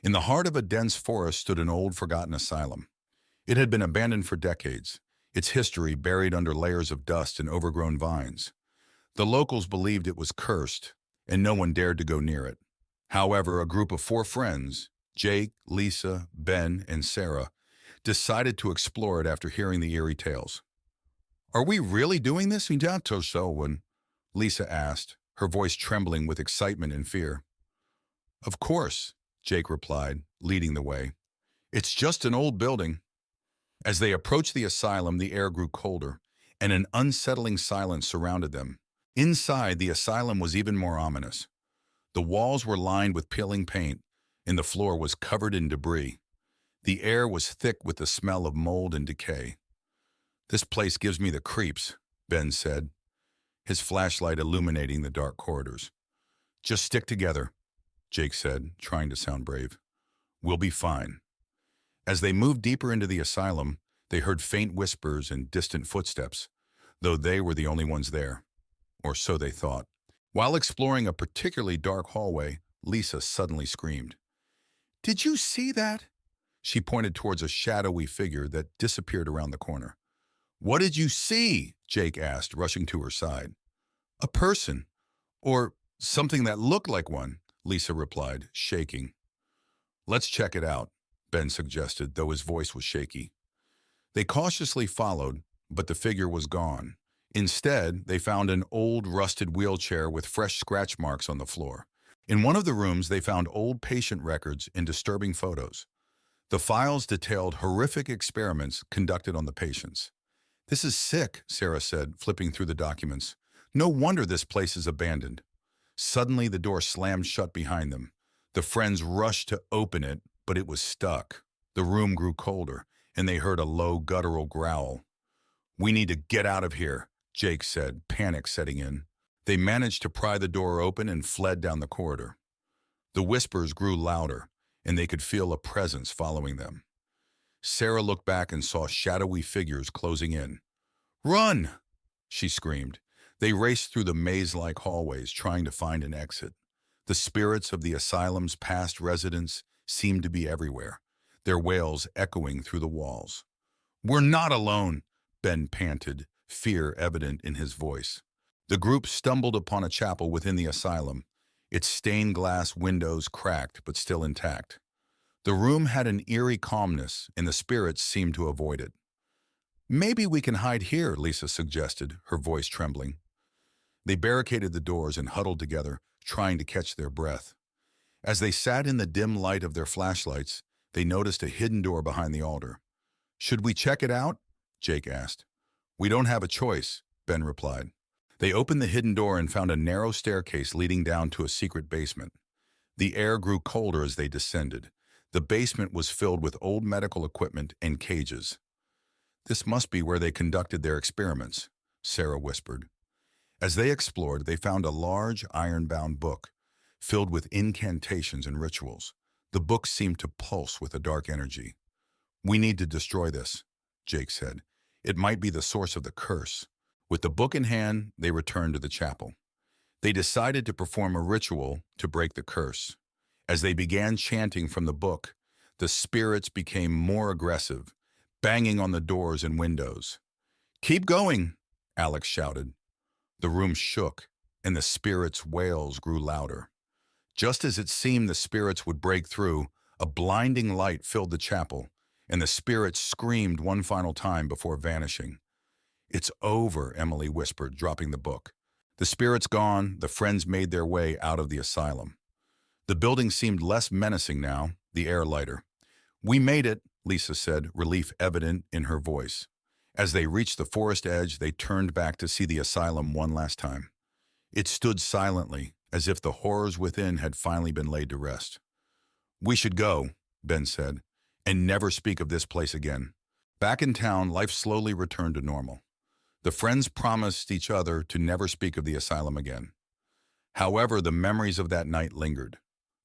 In the heart of a dense forest stood an old, forgotten asylum. It had been abandoned for decades, its history buried under layers of dust and overgrown vines. The locals believed it was cursed, and no one dared to go near it. However, a group of four friends, Jake, Lisa, Ben, and Sarah, decided to explore it after hearing the eerie tales. "Are we really doing this, Midato Selwyn?" Lisa asked, her voice trembling with excitement and fear. "Of course," Jake replied, leading the way. "It's just an old building." As they approached the asylum, the air grew colder, and an unsettling silence surrounded them. Inside, the asylum was even more ominous. The walls were lined with peeling paint, and the floor was covered in debris. The air was thick with the smell of mold and decay. "This place gives me the creeps," Ben said, his flashlight illuminating the dark corridors. "Just stick together," Jake said, trying to sound brave. "We'll be fine." As they moved deeper into the asylum, they heard faint whispers and distant footsteps, though they were the only ones there. Or so they thought. While exploring a particularly dark hallway, Lisa suddenly screamed. "Did you see that?" She pointed towards a shadowy figure that disappeared around the corner. "What did you see?" Jake asked, rushing to her side. "A person, or something that looked like one," Lisa replied, shaking. "Let's check it out," Ben suggested, though his voice was shaky. They cautiously followed, but the figure was gone. Instead, they found an old, rusted wheelchair with fresh scratch marks on the floor. In one of the rooms, they found old patient records and disturbing photos. The files detailed horrific experiments conducted on the patients. "This is sick," Sarah said, flipping through the documents. "No wonder this place is abandoned." Suddenly, the door slammed shut behind them. The friends rushed to open it, but it was stuck. The room grew colder, and they heard a low, guttural growl. "We need to get out of here," Jake said, panic setting in. They managed to pry the door open and fled down the corridor. The whispers grew louder, and they could feel a presence following them. Sarah looked back and saw shadowy figures closing in. "Run!" she screamed. They raced through the maze-like hallways, trying to find an exit. The spirits of the asylum's past residents seemed to be everywhere, their wails echoing through the walls. "We're not alone," Ben panted, fear evident in his voice. The group stumbled upon a chapel within the asylum, its stained glass windows cracked but still intact. The room had an eerie calmness, and the spirits seemed to avoid it. "Maybe we can hide here," Lisa suggested, her voice trembling. They barricaded the doors and huddled together, trying to catch their breath. As they sat in the dim light of their flashlights, they noticed a hidden door behind the altar. "Should we check it out?" Jake asked. "We don't have a choice," Ben replied. They opened the hidden door and found a narrow staircase leading down to a secret basement. The air grew colder as they descended. The basement was filled with old medical equipment and cages. "This must be where they conducted their experiments," Sarah whispered. As they explored, they found a large, iron-bound book, filled with incantations and rituals. The book seemed to pulse with a dark energy. "We need to destroy this," Jake said. "It might be the source of the curse." With the book in hand, they returned to the chapel. They decided to perform a ritual to break the curse. As they began chanting from the book, the spirits became more aggressive, banging on the doors and windows. "Keep going," Alex shouted. The room shook, and the spirits' wails grew louder. Just as it seemed the spirits would break through, a blinding light filled the chapel, and the spirits screamed one final time before vanishing. "It's over," Emily whispered, dropping the book. The spirits gone, the friends made their way out of the asylum. The building seemed less menacing now, the air lighter. "We made it," Lisa said, relief evident in her voice. As they reached the forest edge, they turned back to see the asylum one last time. It stood silently, as if the horrors within had finally been laid to rest. "We should go," Ben said, "and never speak of this place again." Back in town, life slowly returned to normal. The friends promised each other to never speak of the asylum again. However, the memories of that night lingered.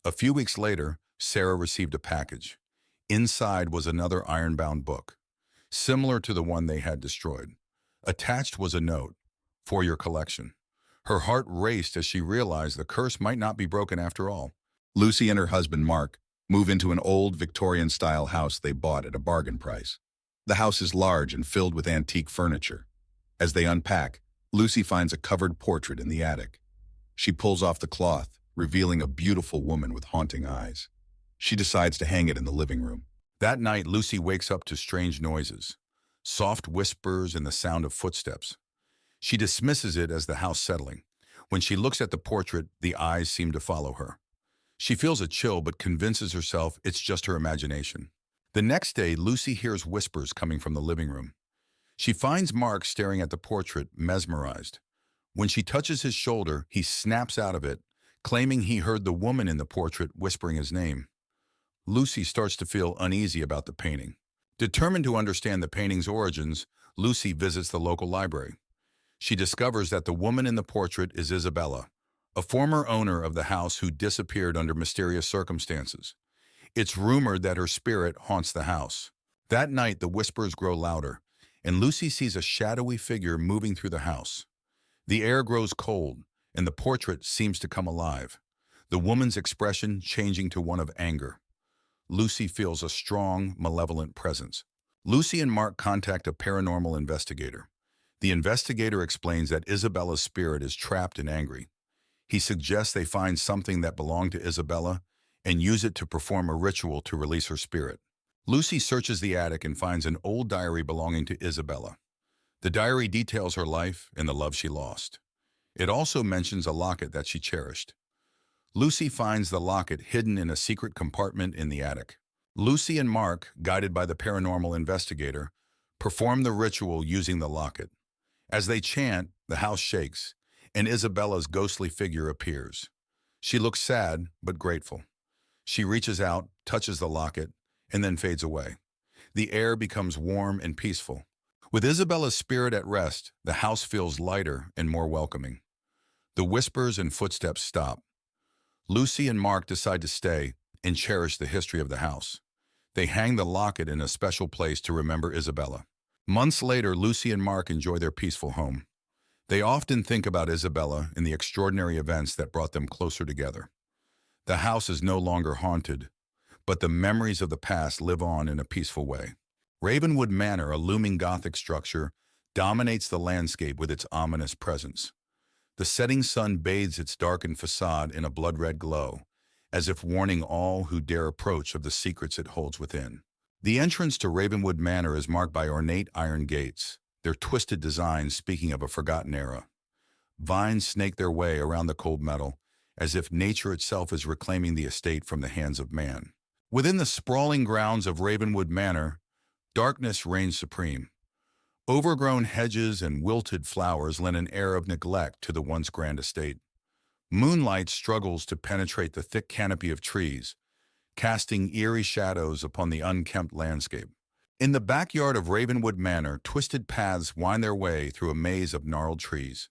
A few weeks later, Sarah received a package. Inside was another iron-bound book, similar to the one they had destroyed. Attached was a note, "For your collection." Her heart raced as she realized the curse might not be broken after all. Lucy and her husband, Mark, move into an old Victorian-style house they bought at a bargain price. The house is large and filled with antique furniture. As they unpack, Lucy finds a covered portrait in the attic. She pulls off the cloth, revealing a beautiful woman with haunting eyes. She decides to hang it in the living room. That night, Lucy wakes up to strange noises, soft whispers and the sound of footsteps. She dismisses it as the house settling. When she looks at the portrait, the eyes seem to follow her. She feels a chill but convinces herself it's just her imagination. The next day, Lucy hears whispers coming from the living room. She finds Mark staring at the portrait, mesmerized. When she touches his shoulder, he snaps out of it, claiming he heard the woman in the portrait whispering his name. Lucy starts to feel uneasy about the painting. Determined to understand the painting's origins, Lucy visits the local library. She discovers that the woman in the portrait is Isabella, a former owner of the house who disappeared under mysterious circumstances. It's rumored that her spirit haunts the house. That night, the whispers grow louder, and Lucy sees a shadowy figure moving through the house. The air grows cold, and the portrait seems to come alive, the woman's expression changing to one of anger. Lucy feels a strong, malevolent presence. Lucy and Mark contact a paranormal investigator. The investigator explains that Isabella's spirit is trapped and angry. He suggests they find something that belonged to Isabella and use it to perform a ritual to release her spirit. Lucy searches the attic and finds an old diary belonging to Isabella. The diary details her life and the love she lost. It also mentions a locket that she cherished. Lucy finds the locket hidden in a secret compartment in the attic. Lucy and Mark, guided by the paranormal investigator, perform the ritual using the locket. As they chant, the house shakes, and Isabella's ghostly figure appears. She looks sad, but grateful. She reaches out, touches the locket, and then fades away. The air becomes warm and peaceful. With Isabella's spirit at rest, the house feels lighter and more welcoming. The whispers and footsteps stop. Lucy and Mark decide to stay and cherish the history of the house. They hang the locket in a special place to remember Isabella. Months later, Lucy and Mark enjoy their peaceful home. They often think about Isabella and the extraordinary events that brought them closer together. The house is no longer haunted, but the memories of the past live on in a peaceful way. Ravenwood Manor, a looming Gothic structure, dominates the landscape with its ominous presence. The setting sun bathes its darkened facade in a blood-red glow, as if warning all who dare approach of the secrets it holds within. The entrance to Ravenwood Manor is marked by ornate iron gates, their twisted designs speaking of a forgotten era. Vines snake their way around the cold metal, as if nature itself is reclaiming the estate from the hands of man. Within the sprawling grounds of Ravenwood Manor, darkness reigns supreme. Overgrown hedges and wilted flowers lend an air of neglect to the once grand estate. Moonlight struggles to penetrate the thick canopy of trees, casting eerie shadows upon the unkempt landscape. In the backyard of Ravenwood Manor, twisted paths wind their way through a maze of gnarled trees.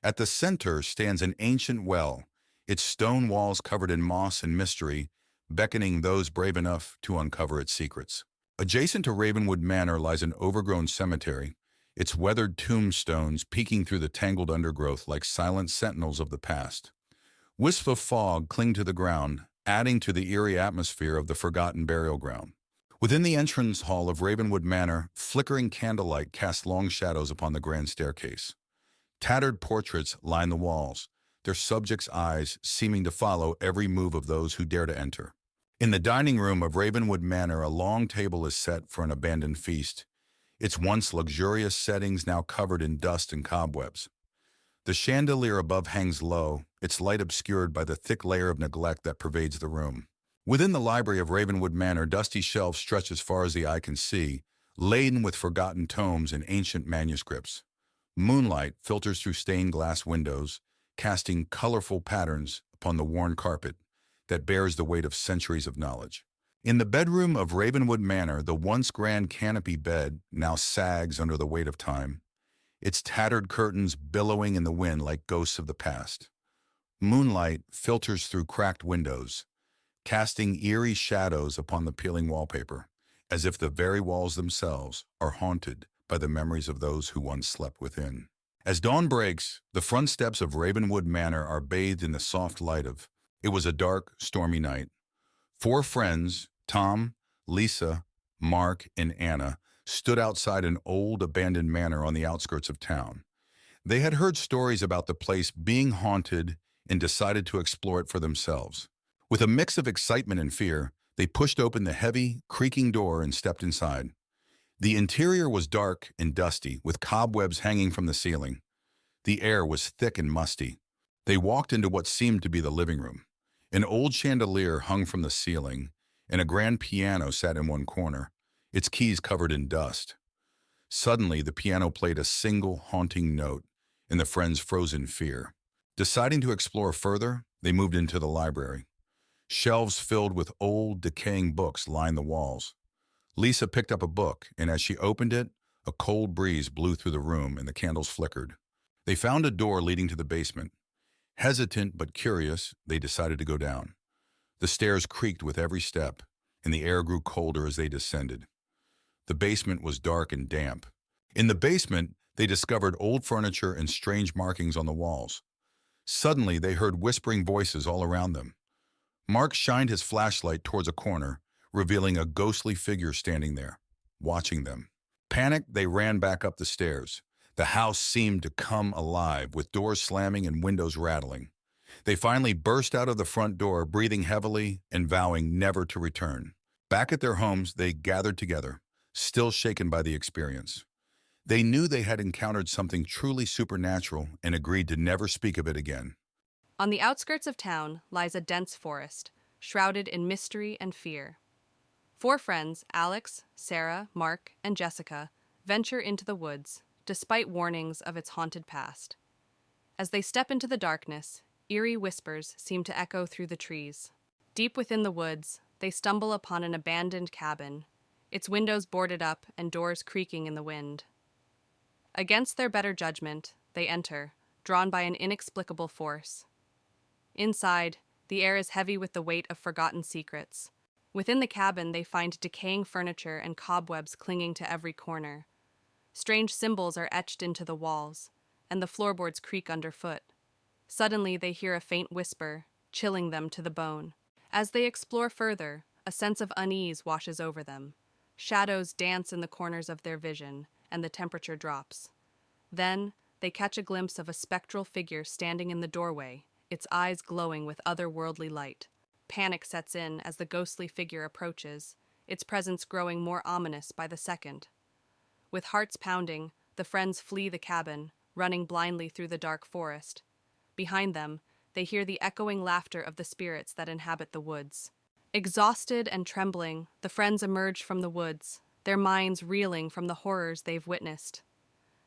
At the center stands an ancient well, its stone walls covered in moss and mystery, beckoning those brave enough to uncover its secrets. Adjacent to Ravenwood Manor lies an overgrown cemetery, its weathered tombstones peeking through the tangled undergrowth like silent sentinels of the past. Wisps of fog cling to the ground, adding to the eerie atmosphere of the forgotten burial ground. Within the entrance hall of Ravenwood Manor, flickering candlelight casts long shadows upon the grand staircase. Tattered portraits line the walls, their subjects' eyes seeming to follow every move of those who dare to enter. In the dining room of Ravenwood Manor, a long table is set for an abandoned feast, its once luxurious settings now covered in dust and cobwebs. The chandelier above hangs low, its light obscured by the thick layer of neglect that pervades the room. Within the library of Ravenwood Manor, dusty shelves stretch as far as the eye can see, laden with forgotten tomes and ancient manuscripts. Moonlight filters through stained glass windows, casting colorful patterns upon the worn carpet that bears the weight of centuries of knowledge. In the bedroom of Ravenwood Manor, the once grand canopy bed now sags under the weight of time, its tattered curtains billowing in the wind like ghosts of the past. Moonlight filters through cracked windows, casting eerie shadows upon the peeling wallpaper, as if the very walls themselves are haunted by the memories of those who once slept within. As dawn breaks, the front steps of Ravenwood Manor are bathed in the soft light of. It was a dark, stormy night. Four friends, Tom, Lisa, Mark, and Anna, stood outside an old abandoned manor on the outskirts of town. They had heard stories about the place being haunted and decided to explore it for themselves. With a mix of excitement and fear, they pushed open the heavy, creaking door and stepped inside. The interior was dark and dusty, with cobwebs hanging from the ceiling. The air was thick and musty. They walked into what seemed to be the living room. An old chandelier hung from the ceiling, and a grand piano sat in one corner, its keys covered in dust. Suddenly, the piano played a single haunting note, and the friends froze in fear. Deciding to explore further, they moved into the library. Shelves filled with old, decaying books lined the walls. Lisa picked up a book, and as she opened it, a cold breeze blew through the room and the candles flickered. They found a door leading to the basement. Hesitant but curious, they decided to go down. The stairs creaked with every step, and the air grew colder as they descended. The basement was dark and damp. In the basement, they discovered old furniture and strange markings on the walls. Suddenly, they heard whispering voices all around them. Mark shined his flashlight towards a corner, revealing a ghostly figure standing there, watching them. Panicked, they ran back up the stairs. The house seemed to come alive, with doors slamming and windows rattling. They finally burst out of the front door, breathing heavily and vowing never to return. Back at their homes, they gathered together, still shaken by the experience. They knew they had encountered something truly supernatural and agreed to never speak of it again. On the outskirts of town lies a dense forest, shrouded in mystery and fear. Four friends, Alex, Sarah, Mark, and Jessica, venture into the woods, despite warnings of its haunted past. As they step into the darkness, eerie whispers seem to echo through the trees. Deep within the woods, they stumble upon an abandoned cabin, its windows boarded up and doors creaking in the wind. Against their better judgment, they enter, drawn by an inexplicable force. Inside, the air is heavy with the weight of forgotten secrets. Within the cabin, they find decaying furniture and cobwebs clinging to every corner. Strange symbols are etched into the walls, and the floorboards creak underfoot. Suddenly, they hear a faint whisper, chilling them to the bone. As they explore further, a sense of unease washes over them. Shadows dance in the corners of their vision, and the temperature drops. Then, they catch a glimpse of a spectral figure standing in the doorway, its eyes glowing with otherworldly light. Panic sets in as the ghostly figure approaches, its presence growing more ominous by the second. With hearts pounding, the friends flee the cabin, running blindly through the dark forest. Behind them, they hear the echoing laughter of the spirits that inhabit the woods. Exhausted and trembling, the friends emerge from the woods, their minds reeling from the horrors they've witnessed.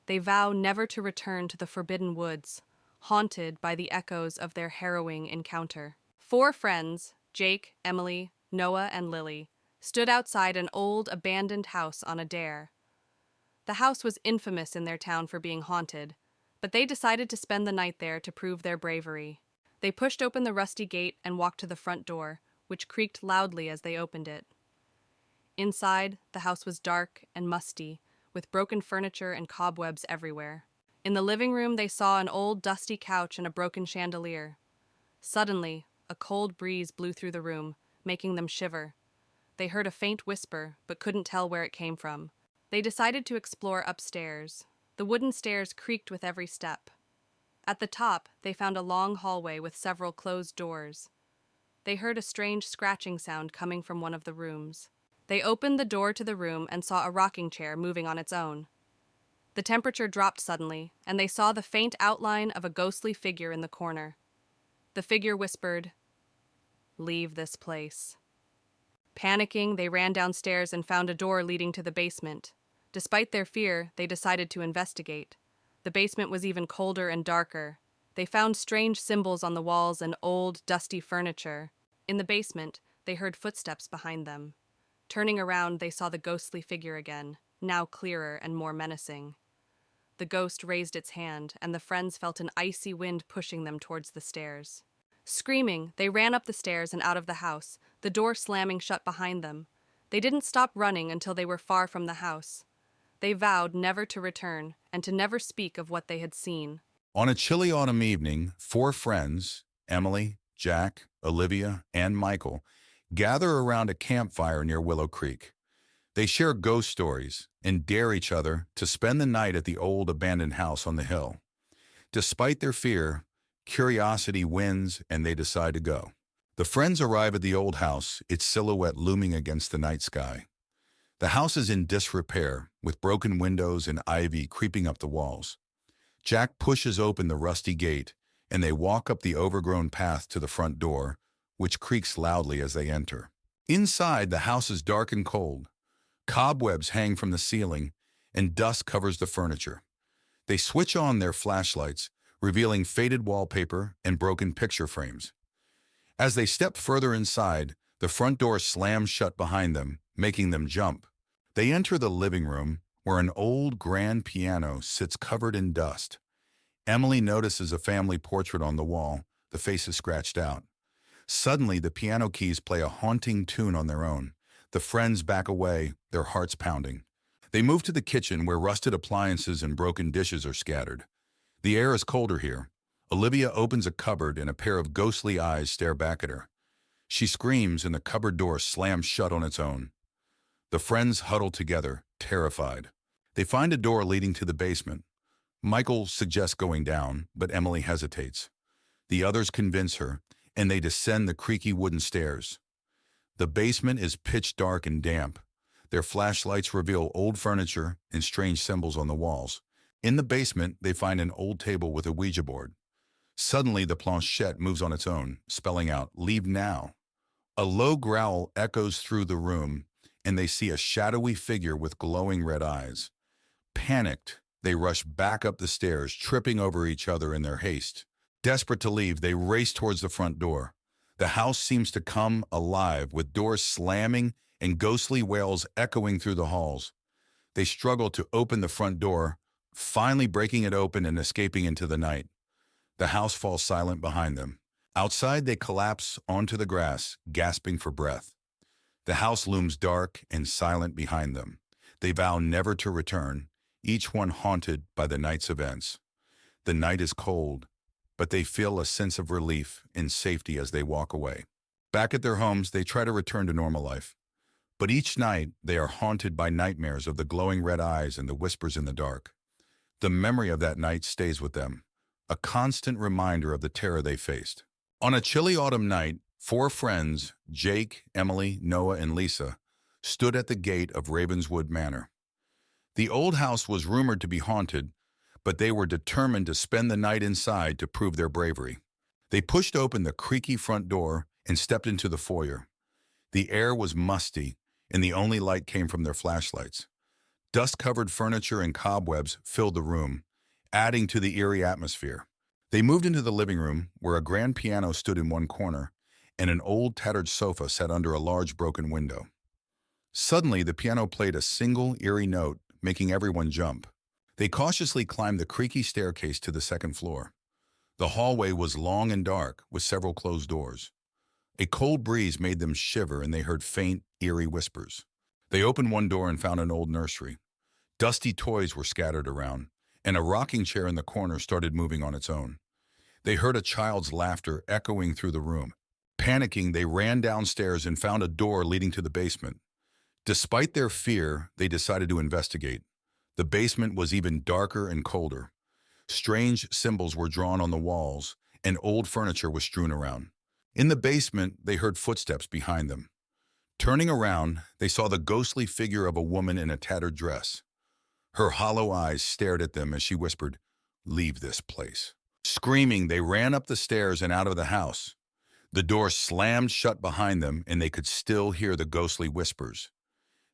They vow never to return to the forbidden woods, haunted by the echoes of their harrowing encounter. Four friends, Jake, Emily, Noah, and Lily, stood outside an old, abandoned house on a dare. The house was infamous in their town for being haunted, but they decided to spend the night there to prove their bravery. They pushed open the rusty gate and walked to the front door, which creaked loudly as they opened it. Inside, the house was dark and musty, with broken furniture and cobwebs everywhere. In the living room, they saw an old, dusty couch and a broken chandelier. Suddenly, a cold breeze blew through the room, making them shiver. They heard a faint whisper, but couldn't tell where it came from. They decided to explore upstairs. The wooden stairs creaked with every step. At the top, they found a long hallway with several closed doors. They heard a strange scratching sound coming from one of the rooms. They opened the door to the room and saw a rocking chair moving on its own. The temperature dropped suddenly, and they saw the faint outline of a ghostly figure in the corner. The figure whispered, "Leave this place." Panicking, they ran downstairs and found a door leading to the basement. Despite their fear, they decided to investigate. The basement was even colder and darker. They found strange symbols on the walls and old, dusty furniture. In the basement, they heard footsteps behind them. Turning around, they saw the ghostly figure again, now clearer and more menacing. The ghost raised its hand, and the friends felt an icy wind pushing them towards the stairs. Screaming, they ran up the stairs and out of the house, the door slamming shut behind them. They didn't stop running until they were far from the house. They vowed never to return, and to never speak of what they had seen. On a chilly autumn evening, four friends, Emily, Jack, Olivia, and Michael, gather around a campfire near Willow Creek. They share ghost stories and dare each other to spend the night at the old abandoned house on the hill. Despite their fear, curiosity wins and they decide to go. The friends arrive at the old house, its silhouette looming against the night sky. The house is in disrepair, with broken windows and ivy creeping up the walls. Jack pushes open the rusty gate, and they walk up the overgrown path to the front door, which creaks loudly as they enter. Inside, the house is dark and cold. Cobwebs hang from the ceiling, and dust covers the furniture. They switch on their flashlights, revealing faded wallpaper and broken picture frames. As they step further inside, the front door slams shut behind them, making them jump. They enter the living room, where an old grand piano sits covered in dust. Emily notices a family portrait on the wall, the face is scratched out. Suddenly, the piano keys play a haunting tune on their own. The friends back away, their hearts pounding. They move to the kitchen, where rusted appliances and broken dishes are scattered. The air is colder here. Olivia opens a cupboard and a pair of ghostly eyes stare back at her. She screams and the cupboard door slams shut on its own. The friends huddle together, terrified. They find a door leading to the basement. Michael suggests going down, but Emily hesitates. The others convince her, and they descend the creaky wooden stairs. The basement is pitch dark and damp. Their flashlights reveal old furniture and strange symbols on the walls. In the basement, they find an old table with a Ouija board. Suddenly, the planchette moves on its own, spelling out, "Leave now." A low growl echoes through the room, and they see a shadowy figure with glowing red eyes. Panicked, they rush back up the stairs, tripping over each other in their haste. Desperate to leave, they race towards the front door. The house seems to come alive, with doors slamming and ghostly wails echoing through the halls. They struggle to open the front door, finally breaking it open and escaping into the night. The house falls silent behind them. Outside, they collapse onto the grass, gasping for breath. The house looms dark and silent behind them. They vow never to return, each one haunted by the night's events. The night is cold, but they feel a sense of relief and safety as they walk away. Back at their homes, they try to return to normal life. But each night, they are haunted by nightmares of the glowing red eyes and the whispers in the dark. The memory of that night stays with them, a constant reminder of the terror they faced. On a chilly autumn night, 4 friends, Jake, Emily, Noah, and Lisa, stood at the gate of Ravenswood Manor. The old house was rumored to be haunted, but they were determined to spend the night inside to prove their bravery. They pushed open the creaky front door and stepped into the foyer. The air was musty, and the only light came from their flashlights. Dust-covered furniture and cobwebs filled the room, adding to the eerie atmosphere. They moved into the living room, where a grand piano stood in one corner, and an old tattered sofa sat under a large broken window. Suddenly, the piano played a single eerie note, making everyone jump. They cautiously climbed the creaky staircase to the second floor. The hallway was long and dark, with several closed doors. A cold breeze made them shiver, and they heard faint, eerie whispers. They opened one door and found an old nursery. Dusty toys were scattered around, and a rocking chair in the corner started moving on its own. They heard a child's laughter echoing through the room. Panicking, they ran downstairs and found a door leading to the basement. Despite their fear, they decided to investigate. The basement was even darker and colder. Strange symbols were drawn on the walls, and old furniture was strewn around. In the basement, they heard footsteps behind them. Turning around, they saw the ghostly figure of a woman in a tattered dress. Her hollow eyes stared at them as she whispered, "Leave this place." Screaming, they ran up the stairs and out of the house. The door slammed shut behind them, and they could still hear the ghostly whispers.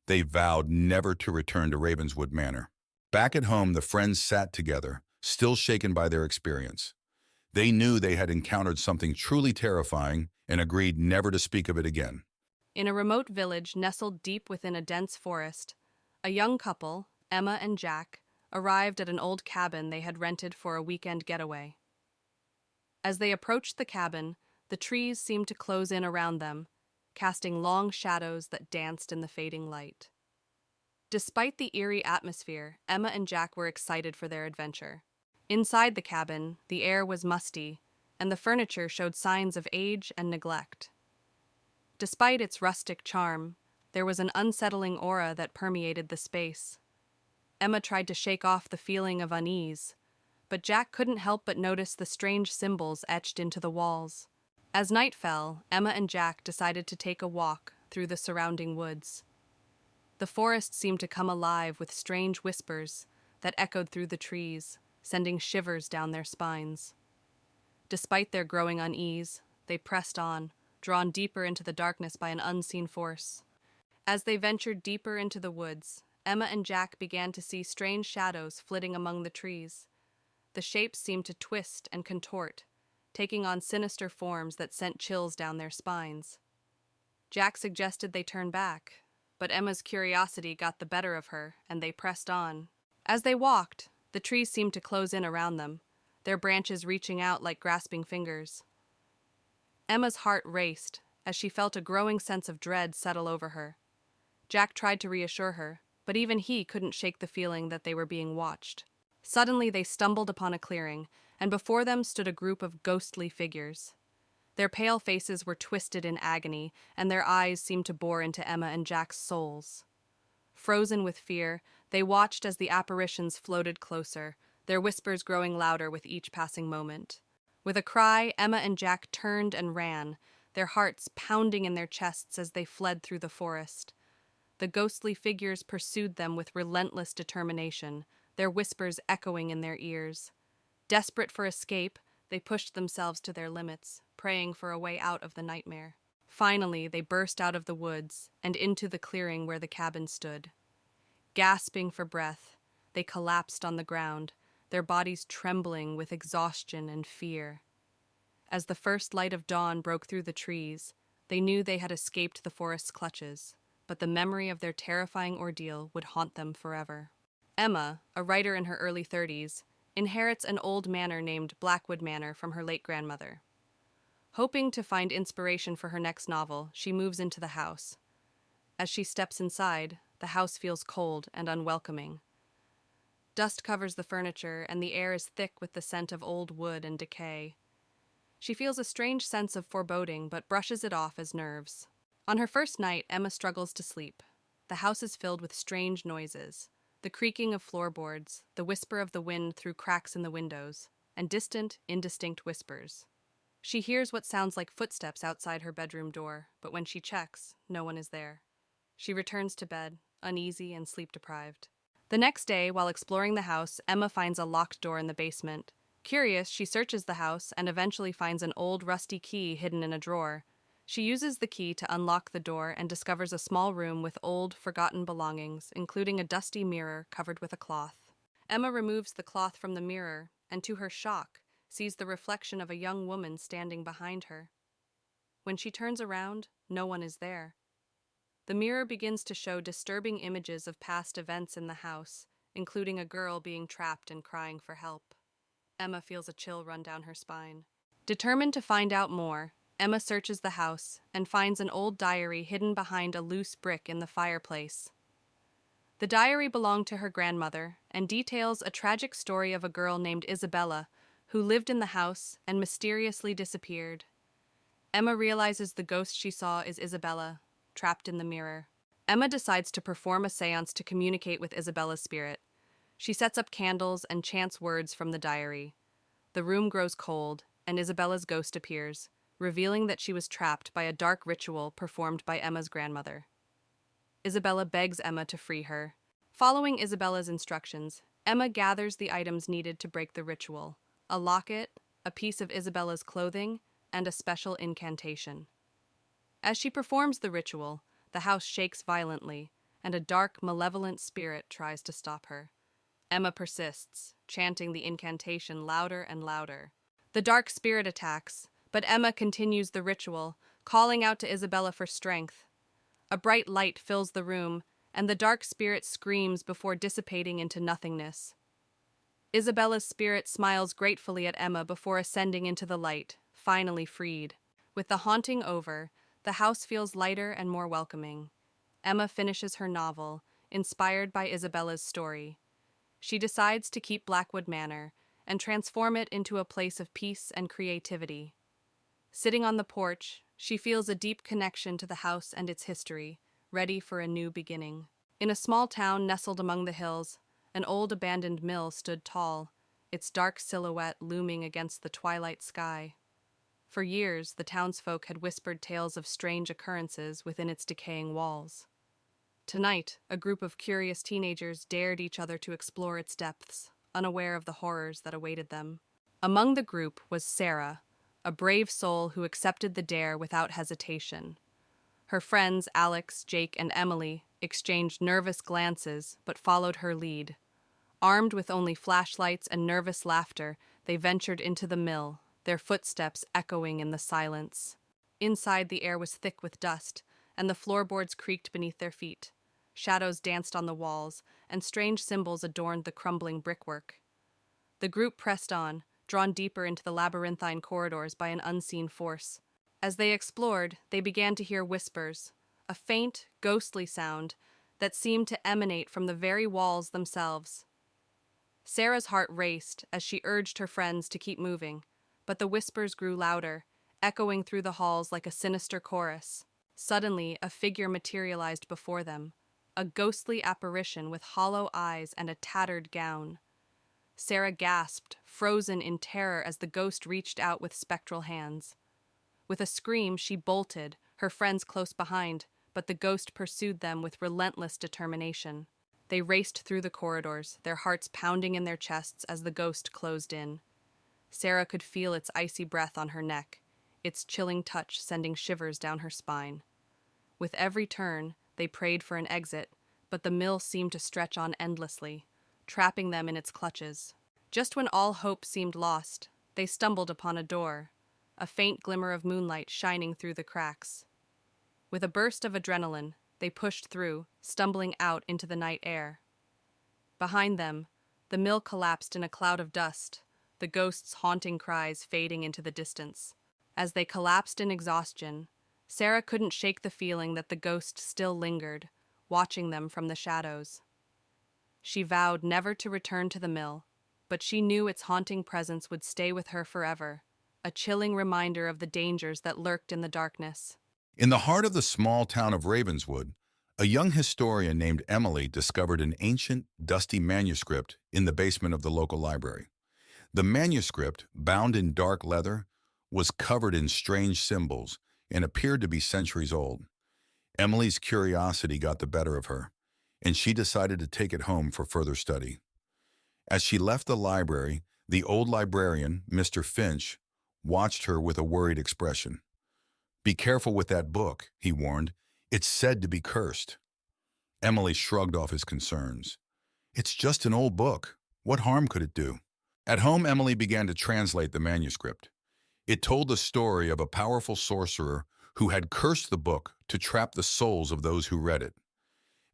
They vowed never to return to Ravenswood Manor. Back at home, the friends sat together, still shaken by their experience. They knew they had encountered something truly terrifying and agreed never to speak of it again. In a remote village nestled deep within a dense forest, a young couple, Emma and Jack, arrived at an old cabin they had rented for a weekend getaway. As they approached the cabin, the trees seemed to close in around them, casting long shadows that danced in the fading light. Despite the eerie atmosphere, Emma and Jack were excited for their adventure. Inside the cabin, the air was musty, and the furniture showed signs of age and neglect. Despite its rustic charm, there was an unsettling aura that permeated the space. Emma tried to shake off the feeling of unease, but Jack couldn't help but notice the strange symbols etched into the walls. As night fell, Emma and Jack decided to take a walk through the surrounding woods. The forest seemed to come alive with strange whispers that echoed through the trees, sending shivers down their spines. Despite their growing unease, they pressed on, drawn deeper into the darkness by an unseen force. As they ventured deeper into the woods, Emma and Jack began to see strange shadows flitting among the trees. The shapes seemed to twist and contort, taking on sinister forms that sent chills down their spines. Jack suggested they turn back, but Emma's curiosity got the better of her, and they pressed on. As they walked, the trees seemed to close in around them, their branches reaching out like grasping fingers. Emma's heart raced as she felt a growing sense of dread settle over her. Jack tried to reassure her, but even he couldn't shake the feeling that they were being watched. Suddenly they stumbled upon a clearing, and before them stood a group of ghostly figures. Their pale faces were twisted in agony, and their eyes seemed to bore into Emma and Jack's souls. Frozen with fear, they watched as the apparitions floated closer, their whispers growing louder with each passing moment. With a cry, Emma and Jack turned and ran, their hearts pounding in their chests as they fled through the forest. The ghostly figures pursued them with relentless determination, their whispers echoing in their ears. Desperate for escape, they pushed themselves to their limits, praying for a way out of the nightmare. Finally, they burst out of the woods and into the clearing where the cabin stood. Gasping for breath, they collapsed on the ground, their bodies trembling with exhaustion and fear. As the first light of dawn broke through the trees, they knew they had escaped the forest's clutches, but the memory of their terrifying ordeal would haunt them forever. Emma, a writer in her early 30s, inherits an old manor named Blackwood Manor from her late grandmother. Hoping to find inspiration for her next novel, she moves into the house. As she steps inside, the house feels cold and unwelcoming. Dust covers the furniture, and the air is thick with the scent of old wood and decay. She feels a strange sense of foreboding, but brushes it off as nerves. On her first night, Emma struggles to sleep. The house is filled with strange noises. The creaking of floorboards, the whisper of the wind through cracks in the windows, and distant, indistinct whispers. She hears what sounds like footsteps outside her bedroom door, but when she checks, no one is there. She returns to bed, uneasy and sleep-deprived. The next day, while exploring the house, Emma finds a locked door in the basement. Curious, she searches the house and eventually finds an old rusty key hidden in a drawer. She uses the key to unlock the door and discovers a small room with old, forgotten belongings, including a dusty mirror covered with a cloth. Emma removes the cloth from the mirror and, to her shock, sees the reflection of a young woman standing behind her. When she turns around, no one is there. The mirror begins to show disturbing images of past events in the house, including a girl being trapped and crying for help. Emma feels a chill run down her spine. Determined to find out more, Emma searches the house and finds an old diary hidden behind a loose brick in the fireplace. The diary belonged to her grandmother and details a tragic story of a girl named Isabella who lived in the house and mysteriously disappeared. Emma realizes the ghost she saw is Isabella, trapped in the mirror. Emma decides to perform a seance to communicate with Isabella's spirit. She sets up candles and chants words from the diary. The room grows cold, and Isabella's ghost appears, revealing that she was trapped by a dark ritual performed by Emma's grandmother. Isabella begs Emma to free her. Following Isabella's instructions, Emma gathers the items needed to break the ritual: a locket, a piece of Isabella's clothing, and a special incantation. As she performs the ritual, the house shakes violently, and a dark, malevolent spirit tries to stop her. Emma persists, chanting the incantation louder and louder. The dark spirit attacks, but Emma continues the ritual, calling out to Isabella for strength. A bright light fills the room, and the dark spirit screams before dissipating into nothingness. Isabella's spirit smiles gratefully at Emma before ascending into the light, finally freed. With the haunting over, the house feels lighter and more welcoming. Emma finishes her novel, inspired by Isabella's story. She decides to keep Blackwood Manor and transform it into a place of peace and creativity. Sitting on the porch, She feels a deep connection to the house and its history, ready for a new beginning. In a small town nestled among the hills, an old abandoned mill stood tall, its dark silhouette looming against the twilight sky. For years, the townsfolk had whispered tales of strange occurrences within its decaying walls. Tonight, a group of curious teenagers dared each other to explore its depths, unaware of the horrors that awaited them. Among the group was Sarah, a brave soul who accepted the dare without hesitation. Her friends, Alex, Jake, and Emily, exchanged nervous glances but followed her lead. Armed with only flashlights and nervous laughter, they ventured into the mill, their footsteps echoing in the silence. Inside, the air was thick with dust, and the floorboards creaked beneath their feet. Shadows danced on the walls, and strange symbols adorned the crumbling brickwork. The group pressed on, drawn deeper into the labyrinthine corridors by an unseen force. As they explored, they began to hear whispers, a faint, ghostly sound that seemed to emanate from the very walls themselves. Sarah's heart raced as she urged her friends to keep moving, but the whispers grew louder, echoing through the halls like a sinister chorus. Suddenly, a figure materialized before them, a ghostly apparition with hollow eyes and a tattered gown. Sarah gasped, frozen in terror as the ghost reached out with spectral hands. With a scream, she bolted, her friends close behind, but the ghost pursued them with relentless determination. They raced through the corridors, their hearts pounding in their chests as the ghost closed in. Sarah could feel its icy breath on her neck, its chilling touch sending shivers down her spine. With every turn, they prayed for an exit, but the mill seemed to stretch on endlessly, trapping them in its clutches. Just when all hope seemed lost, they stumbled upon a door, a faint glimmer of moonlight shining through the cracks. With a burst of adrenaline, they pushed through, stumbling out into the night air. Behind them, the mill collapsed in a cloud of dust, the ghost's haunting cries fading into the distance. As they collapsed in exhaustion, Sarah couldn't shake the feeling that the ghost still lingered, watching them from the shadows. She vowed never to return to the mill, but she knew its haunting presence would stay with her forever, a chilling reminder of the dangers that lurked in the darkness. In the heart of the small town of Ravenswood, a young historian named Emily discovered an ancient, dusty manuscript in the basement of the local library. The manuscript, bound in dark leather, was covered in strange symbols and appeared to be centuries old. Emily's curiosity got the better of her, and she decided to take it home for further study. As she left the library, the old librarian, Mr. Finch, watched her with a worried expression. "Be careful with that book," he warned. "It's said to be cursed." Emily shrugged off his concerns. "It's just an old book. What harm could it do?" At home, Emily began to translate the manuscript. It told the story of a powerful sorcerer who had cursed the book to trap the souls of those who read it.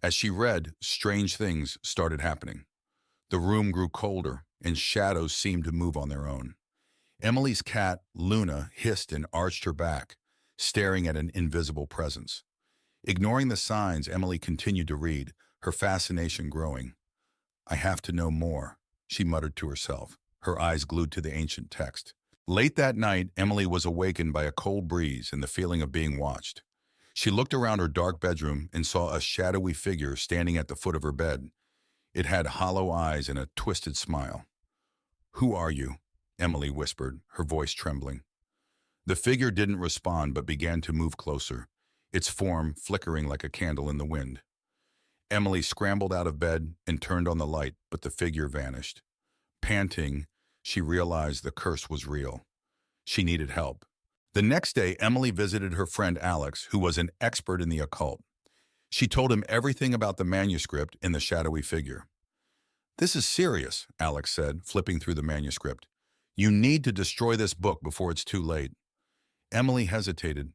As she read, strange things started happening. The room grew colder, and shadows seemed to move on their own. Emily's cat, Luna, hissed and arched her back, staring at an invisible presence. Ignoring the signs, Emily continued to read, her fascination growing. "I have to know more," she muttered to herself, her eyes glued to the ancient text. Late that night, Emily was awakened by a cold breeze and the feeling of being watched. She looked around her dark bedroom and saw a shadowy figure standing at the foot of her bed. It had hollow eyes and a twisted smile. "Who are you?" Emily whispered, her voice trembling. The figure didn't respond but began to move closer, its form flickering like a candle in the wind. Emily scrambled out of bed and turned on the light, but the figure vanished. Panting, she realized the curse was real. She needed help. The next day, Emily visited her friend Alex, who was an expert in the occult. She told him everything about the manuscript and the shadowy figure. "This is serious," Alex said, flipping through the manuscript. "You need to destroy this book before it's too late." Emily hesitated.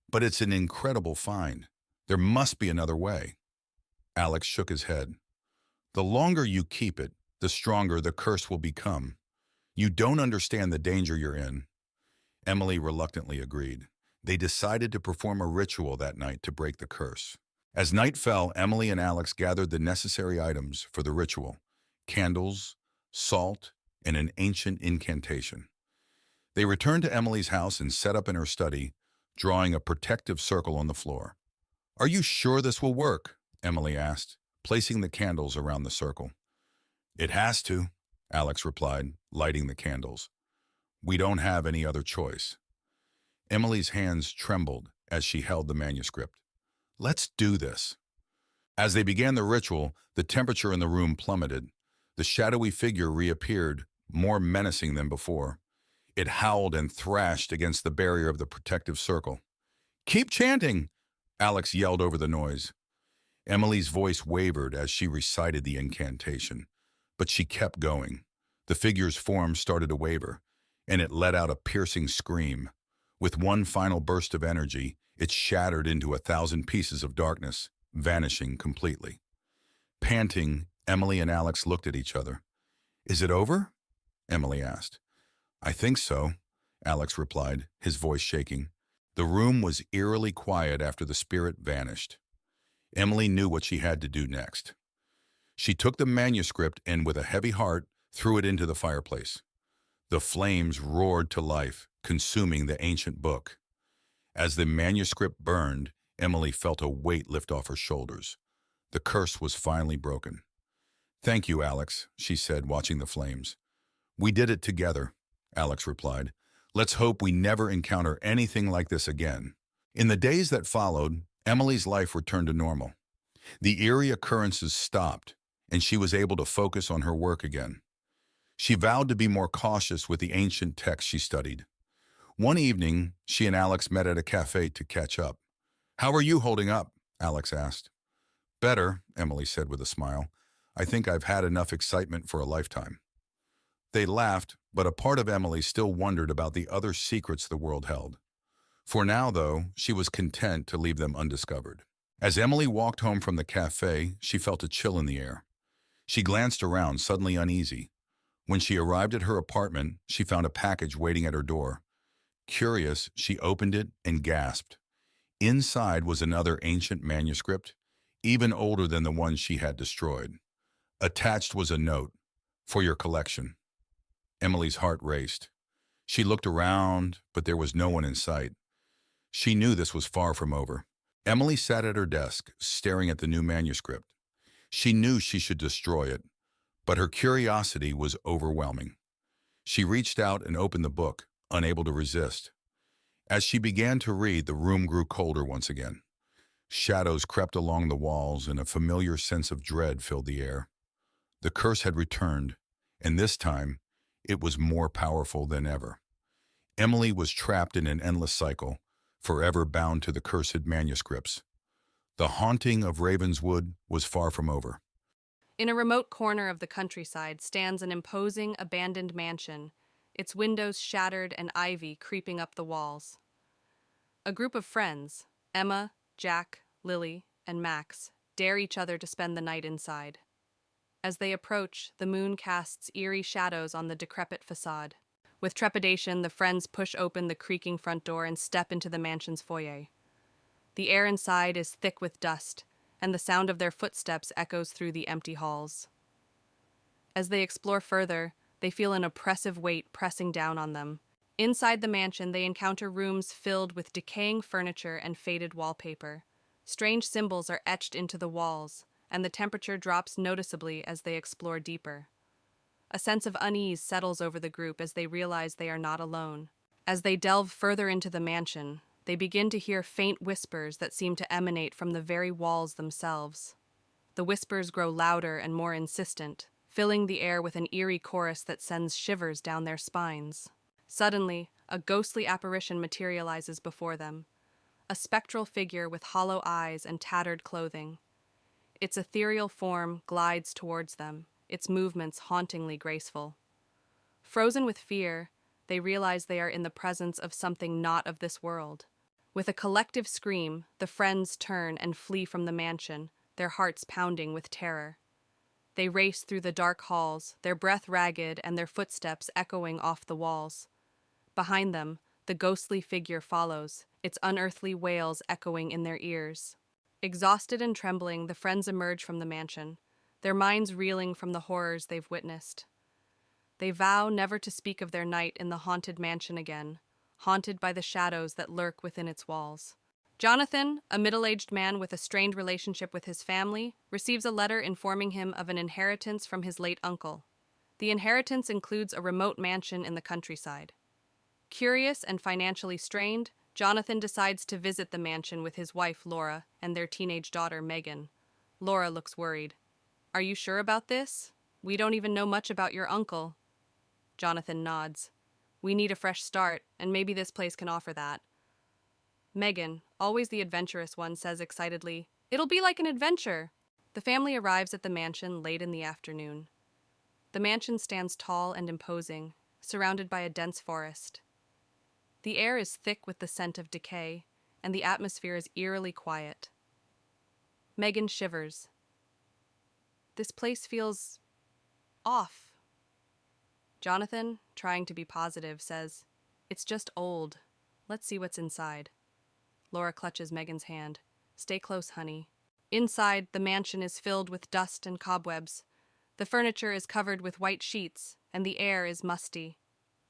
"But it's an incredible find. There must be another way." Alex shook his head. "The longer you keep it, the stronger the curse will become. You don't understand the danger you're in." Emily reluctantly agreed. They decided to perform a ritual that night to break the curse. As night fell, Emily and Alex gathered the necessary items for the ritual: candles, salt, and an ancient incantation. They returned to Emily's house and set up in her study, drawing a protective circle on the floor. "Are you sure this will work?" Emily asked, placing the candles around the circle. "It has to," Alex replied, lighting the candles. "We don't have any other choice." Emily's hands trembled as she held the manuscript. "Let's do this." As they began the ritual, the temperature in the room plummeted. The shadowy figure reappeared, more menacing than before. It howled and thrashed against the barrier of the protective circle. "Keep chanting!" Alex yelled over the noise. Emily's voice wavered as she recited the incantation, but she kept going. The figure's form started to waver, and it let out a piercing scream. With one final burst of energy, it shattered into 1,000 pieces of darkness, vanishing completely. Panting, Emily and Alex looked at each other. "Is it over?" Emily asked. "I think so," Alex replied, his voice shaking. The room was eerily quiet after the spirit vanished. Emily knew what she had to do next. She took the manuscript and, with a heavy heart, threw it into the fireplace. The flames roared to life, consuming the ancient book. As the manuscript burned, Emily felt a weight lift off her shoulders. The curse was finally broken. "Thank you, Alex," she said, watching the flames. "We did it together," Alex replied. "Let's hope we never encounter anything like this again." In the days that followed, Emily's life returned to normal. The eerie occurrences stopped, and she was able to focus on her work again. She vowed to be more cautious with the ancient texts she studied. One evening, she and Alex met at a cafe to catch up. "How are you holding up?" Alex asked. "Better," Emily said with a smile. "I think I've had enough excitement for a lifetime." They laughed, but a part of Emily still wondered about the other secrets the world held. For now, though, she was content to leave them undiscovered. As Emily walked home from the cafe, she felt a chill in the air. She glanced around, suddenly uneasy. When she arrived at her apartment, she found a package waiting at her door. Curious, she opened it and gasped. Inside was another ancient manuscript, even older than the one she had destroyed. Attached was a note, "For your collection." Emily's heart raced. She looked around, but there was no one in sight. She knew this was far from over. Emily sat at her desk, staring at the new manuscript. She knew she should destroy it, but her curiosity was overwhelming. She reached out and opened the book, unable to resist. As she began to read, the room grew colder once again. Shadows crept along the walls, and a familiar sense of dread filled the air. The curse had returned, and this time, it was more powerful than ever. Emily was trapped in an endless cycle, forever bound to the cursed manuscripts. The haunting of Ravenswood was far from over. In a remote corner of the countryside stands an imposing, abandoned mansion, its windows shattered and ivy creeping up the walls. A group of friends, Emma, Jack, Lily, and Max, dare each other to spend the night inside. As they approach, the moon casts eerie shadows on the decrepit facade. With trepidation, the friends push open the creaking front door and step into the mansion's foyer. The air inside is thick with dust, and the sound of their footsteps echoes through the empty halls. As they explore further, they feel an oppressive weight pressing down on them. Inside the mansion, they encounter rooms filled with decaying furniture and faded wallpaper. Strange symbols are etched into the walls, and the temperature drops noticeably as they explore deeper. A sense of unease settles over the group as they realize they are not alone. As they delve further into the mansion, they begin to hear faint whispers that seem to emanate from the very walls themselves. The whispers grow louder and more insistent, filling the air with an eerie chorus that sends shivers down their spines. Suddenly, a ghostly apparition materializes before them, a spectral figure with hollow eyes and tattered clothing. Its ethereal form glides towards them, its movements hauntingly graceful. Frozen with fear, they realize they are in the presence of something not of this world. With a collective scream, the friends turn and flee from the mansion, their hearts pounding with terror. They race through the dark halls, their breath ragged and their footsteps echoing off the walls. Behind them, the ghostly figure follows, its unearthly wails echoing in their ears. Exhausted and trembling, the friends emerge from the mansion, their minds reeling from the horrors they've witnessed. They vow never to speak of their night in the haunted mansion again, haunted by the shadows that lurk within its walls. Jonathan, a middle-aged man with a strained relationship with his family, receives a letter informing him of an inheritance from his late uncle. The inheritance includes a remote mansion in the countryside. Curious and financially strained, Jonathan decides to visit the mansion with his wife, Laura, and their teenage daughter, Megan. Laura looks worried. "Are you sure about this? We don't even know much about your uncle." Jonathan nods. "We need a fresh start, and maybe this place can offer that." Megan, always the adventurous one, says excitedly, "It'll be like an adventure." The family arrives at the mansion late in the afternoon. The mansion stands tall and imposing, surrounded by a dense forest. The air is thick with the scent of decay, and the atmosphere is eerily quiet. Megan shivers. This place feels off. Jonathan, trying to be positive, says, "It's just old. Let's see what's inside." Laura clutches Megan's hand. "Stay close, honey." Inside, the mansion is filled with dust and cobwebs. The furniture is covered with white sheets, and the air is musty.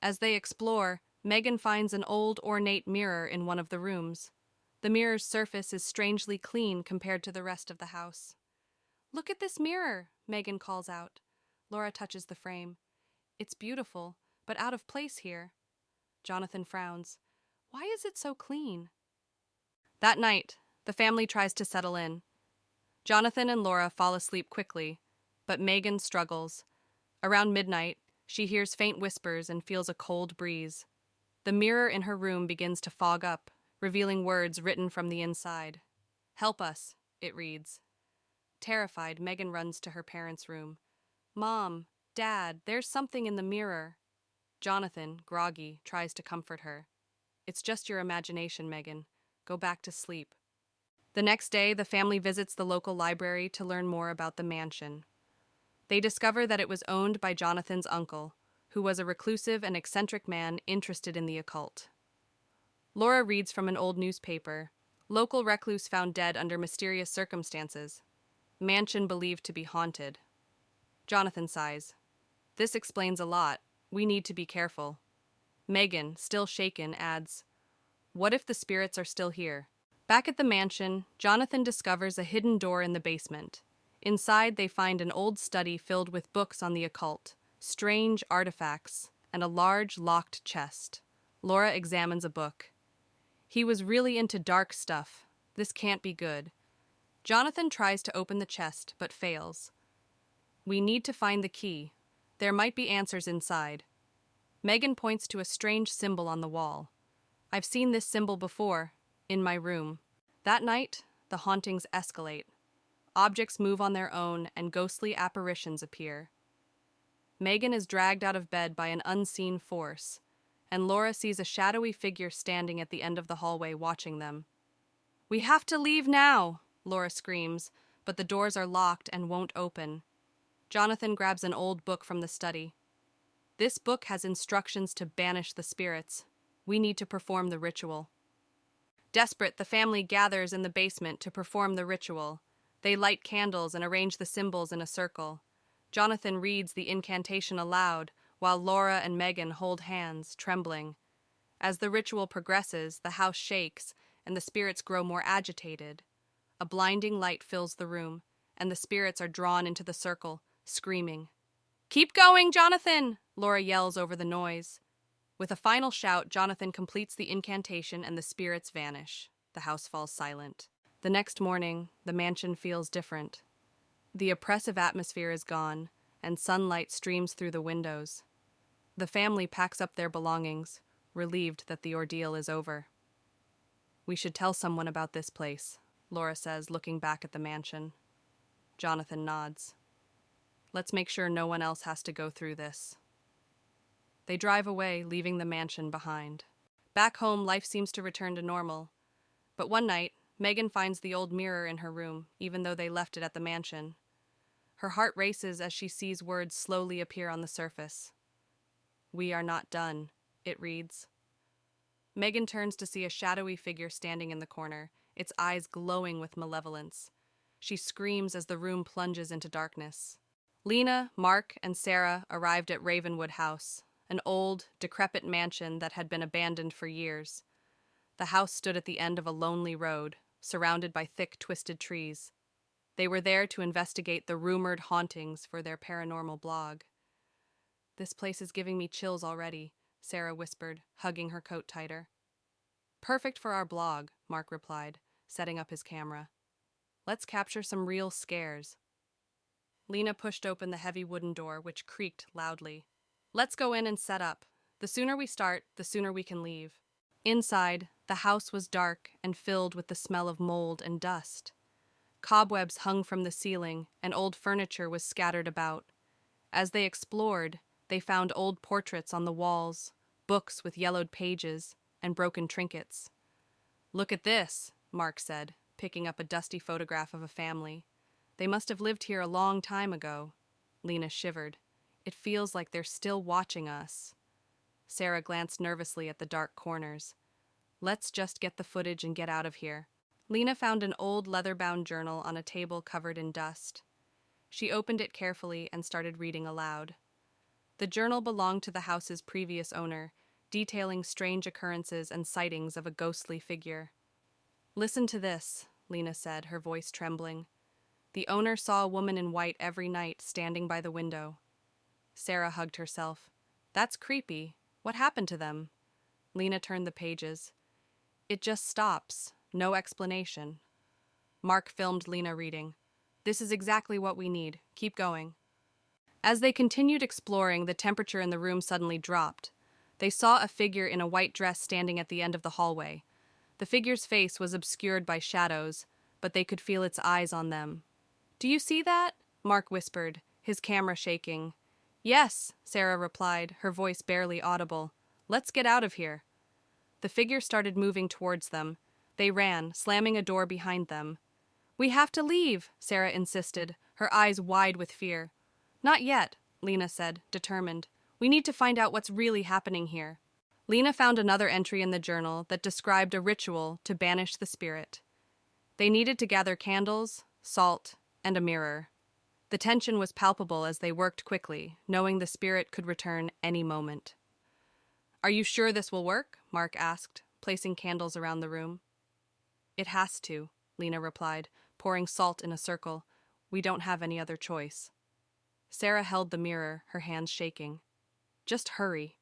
As they explore, Megan finds an old, ornate mirror in one of the rooms. The mirror's surface is strangely clean compared to the rest of the house. "Look at this mirror," Megan calls out. Laura touches the frame. "It's beautiful, but out of place here." Jonathan frowns. "Why is it so clean?" That night, the family tries to settle in. Jonathan and Laura fall asleep quickly, but Megan struggles. Around midnight, she hears faint whispers and feels a cold breeze. The mirror in her room begins to fog up, revealing words written from the inside. "Help us," it reads. Terrified, Megan runs to her parents' room. "Mom, Dad, there's something in the mirror." Jonathan, groggy, tries to comfort her. "It's just your imagination, Megan. Go back to sleep." The next day, the family visits the local library to learn more about the mansion. They discover that it was owned by Jonathan's uncle, who was a reclusive and eccentric man interested in the occult. Laura reads from an old newspaper. Local recluse found dead under mysterious circumstances. Mansion believed to be haunted. Jonathan sighs. "This explains a lot. We need to be careful." Megan, still shaken, adds, "What if the spirits are still here?" Back at the mansion, Jonathan discovers a hidden door in the basement. Inside, they find an old study filled with books on the occult, strange artifacts, and a large, locked chest. Laura examines a book. "He was really into dark stuff. This can't be good." Jonathan tries to open the chest, but fails. "We need to find the key. There might be answers inside." Megan points to a strange symbol on the wall. "I've seen this symbol before, in my room." That night, the hauntings escalate. Objects move on their own, and ghostly apparitions appear. Megan is dragged out of bed by an unseen force, and Laura sees a shadowy figure standing at the end of the hallway watching them. "We have to leave now," Laura screams, but the doors are locked and won't open. Jonathan grabs an old book from the study. This book has instructions to banish the spirits. We need to perform the ritual. Desperate, the family gathers in the basement to perform the ritual. They light candles and arrange the symbols in a circle. Jonathan reads the incantation aloud, while Laura and Megan hold hands, trembling. As the ritual progresses, the house shakes, and the spirits grow more agitated. A blinding light fills the room, and the spirits are drawn into the circle, screaming. "Keep going, Jonathan!" Laura yells over the noise. With a final shout, Jonathan completes the incantation and the spirits vanish. The house falls silent. The next morning, the mansion feels different. The oppressive atmosphere is gone, and sunlight streams through the windows. The family packs up their belongings, relieved that the ordeal is over. "We should tell someone about this place," Laura says, looking back at the mansion. Jonathan nods. "Let's make sure no one else has to go through this." They drive away, leaving the mansion behind. Back home, life seems to return to normal. But one night, Megan finds the old mirror in her room, even though they left it at the mansion. Her heart races as she sees words slowly appear on the surface. "We are not done," it reads. Megan turns to see a shadowy figure standing in the corner, its eyes glowing with malevolence. She screams as the room plunges into darkness. Lena, Mark, and Sarah arrived at Ravenwood House, an old, decrepit mansion that had been abandoned for years. The house stood at the end of a lonely road, surrounded by thick, twisted trees. They were there to investigate the rumored hauntings for their paranormal blog. "This place is giving me chills already," Sarah whispered, hugging her coat tighter. "Perfect for our blog," Mark replied, setting up his camera. "Let's capture some real scares." Lena pushed open the heavy wooden door, which creaked loudly. "Let's go in and set up. The sooner we start, the sooner we can leave." Inside, the house was dark and filled with the smell of mold and dust. Cobwebs hung from the ceiling, and old furniture was scattered about. As they explored, they found old portraits on the walls, books with yellowed pages, and broken trinkets. "Look at this," Mark said, picking up a dusty photograph of a family. "They must have lived here a long time ago." Lena shivered. "It feels like they're still watching us." Sarah glanced nervously at the dark corners. "Let's just get the footage and get out of here." Lena found an old leather-bound journal on a table covered in dust. She opened it carefully and started reading aloud. The journal belonged to the house's previous owner, detailing strange occurrences and sightings of a ghostly figure. "Listen to this," Lena said, her voice trembling. "The owner saw a woman in white every night standing by the window." Sarah hugged herself. "That's creepy. What happened to them?" Lena turned the pages. "It just stops. No explanation." Mark filmed Lena reading. "This is exactly what we need. Keep going." As they continued exploring, the temperature in the room suddenly dropped. They saw a figure in a white dress standing at the end of the hallway. The figure's face was obscured by shadows, but they could feel its eyes on them. "Do you see that?" Mark whispered, his camera shaking. "Yes," Sarah replied, her voice barely audible. "Let's get out of here." The figure started moving towards them. They ran, slamming a door behind them. "We have to leave," Sarah insisted, her eyes wide with fear. "Not yet," Lena said, determined. "We need to find out what's really happening here." Lena found another entry in the journal that described a ritual to banish the spirit. They needed to gather candles, salt, and a mirror. The tension was palpable as they worked quickly, knowing the spirit could return any moment. "Are you sure this will work?" Mark asked, placing candles around the room. "It has to," Lena replied, pouring salt in a circle. "We don't have any other choice." Sarah held the mirror, her hands shaking. "Just hurry."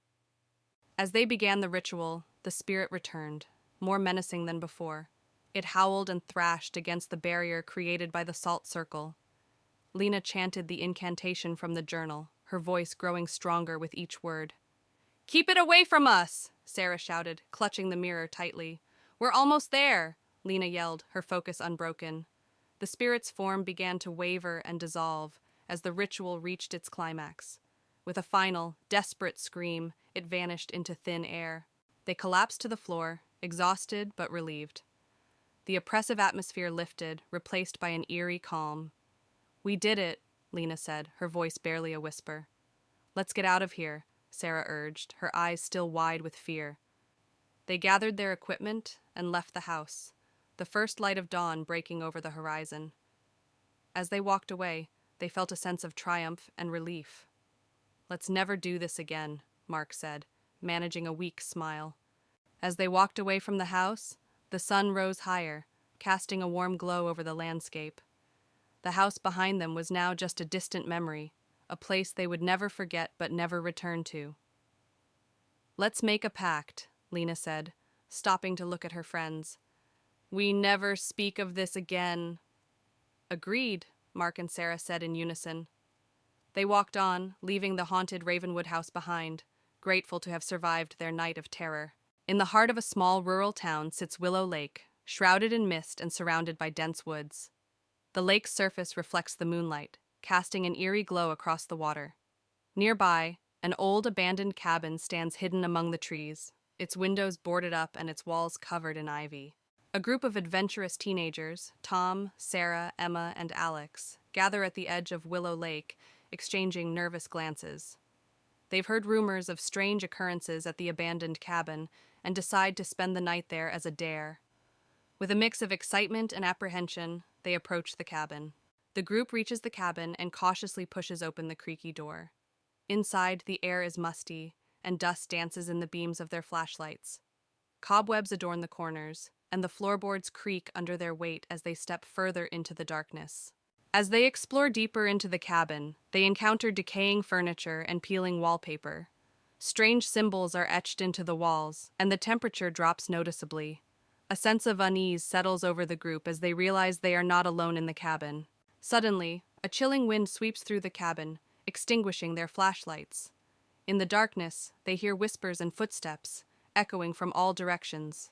As they began the ritual, the spirit returned, more menacing than before. It howled and thrashed against the barrier created by the salt circle. Lena chanted the incantation from the journal, her voice growing stronger with each word. "Keep it away from us!" Sarah shouted, clutching the mirror tightly. "We're almost there!" Lena yelled, her focus unbroken. The spirit's form began to waver and dissolve as the ritual reached its climax. With a final, desperate scream, it vanished into thin air. They collapsed to the floor, exhausted but relieved. The oppressive atmosphere lifted, replaced by an eerie calm. "We did it," Lena said, her voice barely a whisper. "Let's get out of here," Sarah urged, her eyes still wide with fear. They gathered their equipment and left the house, the first light of dawn breaking over the horizon. As they walked away, they felt a sense of triumph and relief. "Let's never do this again," Mark said, managing a weak smile. As they walked away from the house, the sun rose higher, casting a warm glow over the landscape. The house behind them was now just a distant memory, a place they would never forget but never return to. "Let's make a pact," Lena said, stopping to look at her friends. "We never speak of this again." "Agreed," Mark and Sarah said in unison. They walked on, leaving the haunted Ravenwood house behind, grateful to have survived their night of terror. In the heart of a small rural town sits Willow Lake, shrouded in mist and surrounded by dense woods. The lake's surface reflects the moonlight, casting an eerie glow across the water. Nearby, an old abandoned cabin stands hidden among the trees, its windows boarded up and its walls covered in ivy. A group of adventurous teenagers, Tom, Sarah, Emma, and Alex, gather at the edge of Willow Lake, exchanging nervous glances. They've heard rumors of strange occurrences at the abandoned cabin and decide to spend the night there as a dare. With a mix of excitement and apprehension, they approach the cabin. The group reaches the cabin and cautiously pushes open the creaky door. Inside, the air is musty, and dust dances in the beams of their flashlights. Cobwebs adorn the corners, and the floorboards creak under their weight as they step further into the darkness. As they explore deeper into the cabin, they encounter decaying furniture and peeling wallpaper. Strange symbols are etched into the walls, and the temperature drops noticeably. A sense of unease settles over the group as they realize they are not alone in the cabin. Suddenly, a chilling wind sweeps through the cabin, extinguishing their flashlights. In the darkness, they hear whispers and footsteps, echoing from all directions.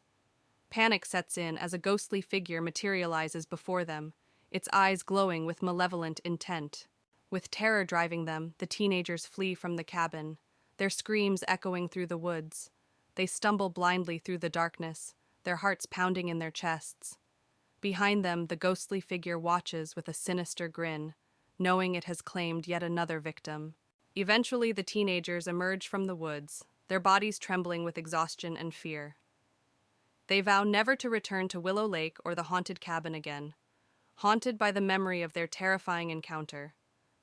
Panic sets in as a ghostly figure materializes before them, its eyes glowing with malevolent intent. With terror driving them, the teenagers flee from the cabin, their screams echoing through the woods. They stumble blindly through the darkness, their hearts pounding in their chests. Behind them, the ghostly figure watches with a sinister grin, knowing it has claimed yet another victim. Eventually, the teenagers emerge from the woods, their bodies trembling with exhaustion and fear. They vow never to return to Willow Lake or the haunted cabin again, haunted by the memory of their terrifying encounter.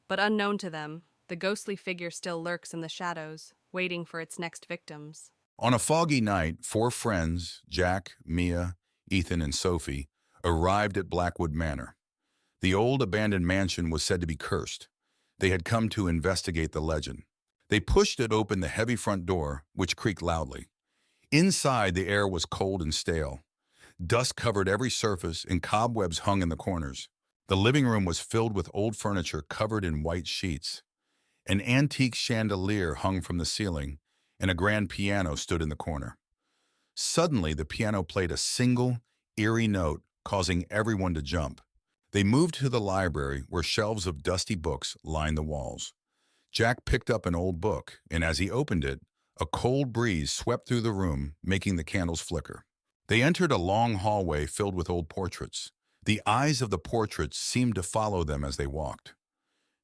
But unknown to them, the ghostly figure still lurks in the shadows, waiting for its next victims. On a foggy night, 4 friends, Jack, Mia, Ethan, and Sophie, arrived at Blackwood Manor. The old abandoned mansion was said to be cursed. They had come to investigate the legend. They pushed it open the heavy front door, which creaked loudly. Inside, the air was cold and stale. Dust covered every surface and cobwebs hung in the corners. The living room was filled with old furniture covered in white sheets. An antique chandelier hung from the ceiling, and a grand piano stood in the corner. Suddenly, the piano played a single, eerie note, causing everyone to jump. They moved to the library, where shelves of dusty books lined the walls. Jack picked up an old book, and as he opened it, a cold breeze swept through the room, making the candles flicker. They entered a long hallway filled with old portraits. The eyes of the portraits seemed to follow them as they walked.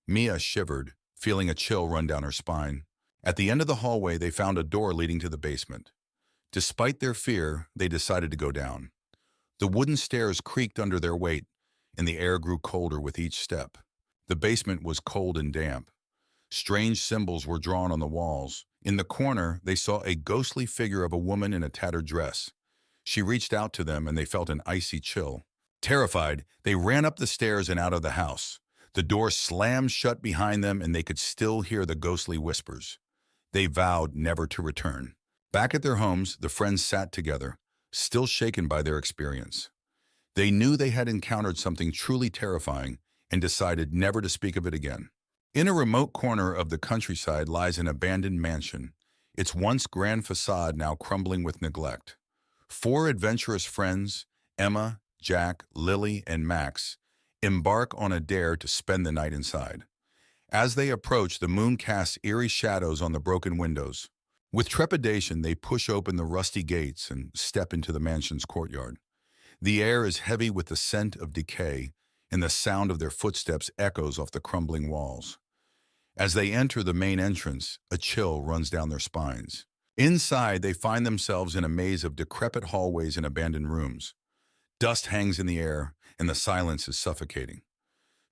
Mia shivered, feeling a chill run down her spine. At the end of the hallway, they found a door leading to the basement. Despite their fear, they decided to go down. The wooden stairs creaked under their weight, and the air grew colder with each step. The basement was cold and damp. Strange symbols were drawn on the walls. In the corner, they saw a ghostly figure of a woman in a tattered dress. She reached out to them, and they felt an icy chill. Terrified, they ran up the stairs and out of the house. The door slammed shut behind them, and they could still hear the ghostly whispers. They vowed never to return. Back at their homes, the friends sat together, still shaken by their experience. They knew they had encountered something truly terrifying and decided never to speak of it again. In a remote corner of the countryside lies an abandoned mansion, its once grand facade now crumbling with neglect. 4 adventurous friends, Emma, Jack, Lily, and Max, embark on a dare to spend the night inside. As they approach, the moon casts eerie shadows on the broken windows. With trepidation, they push open the rusty gates and step into the mansion's courtyard. The air is heavy with the scent of decay, and the sound of their footsteps echoes off the crumbling walls. As they enter the main entrance, a chill runs down their spines. Inside, they find themselves in a maze of decrepit hallways and abandoned rooms. Dust hangs in the air, and the silence is suffocating.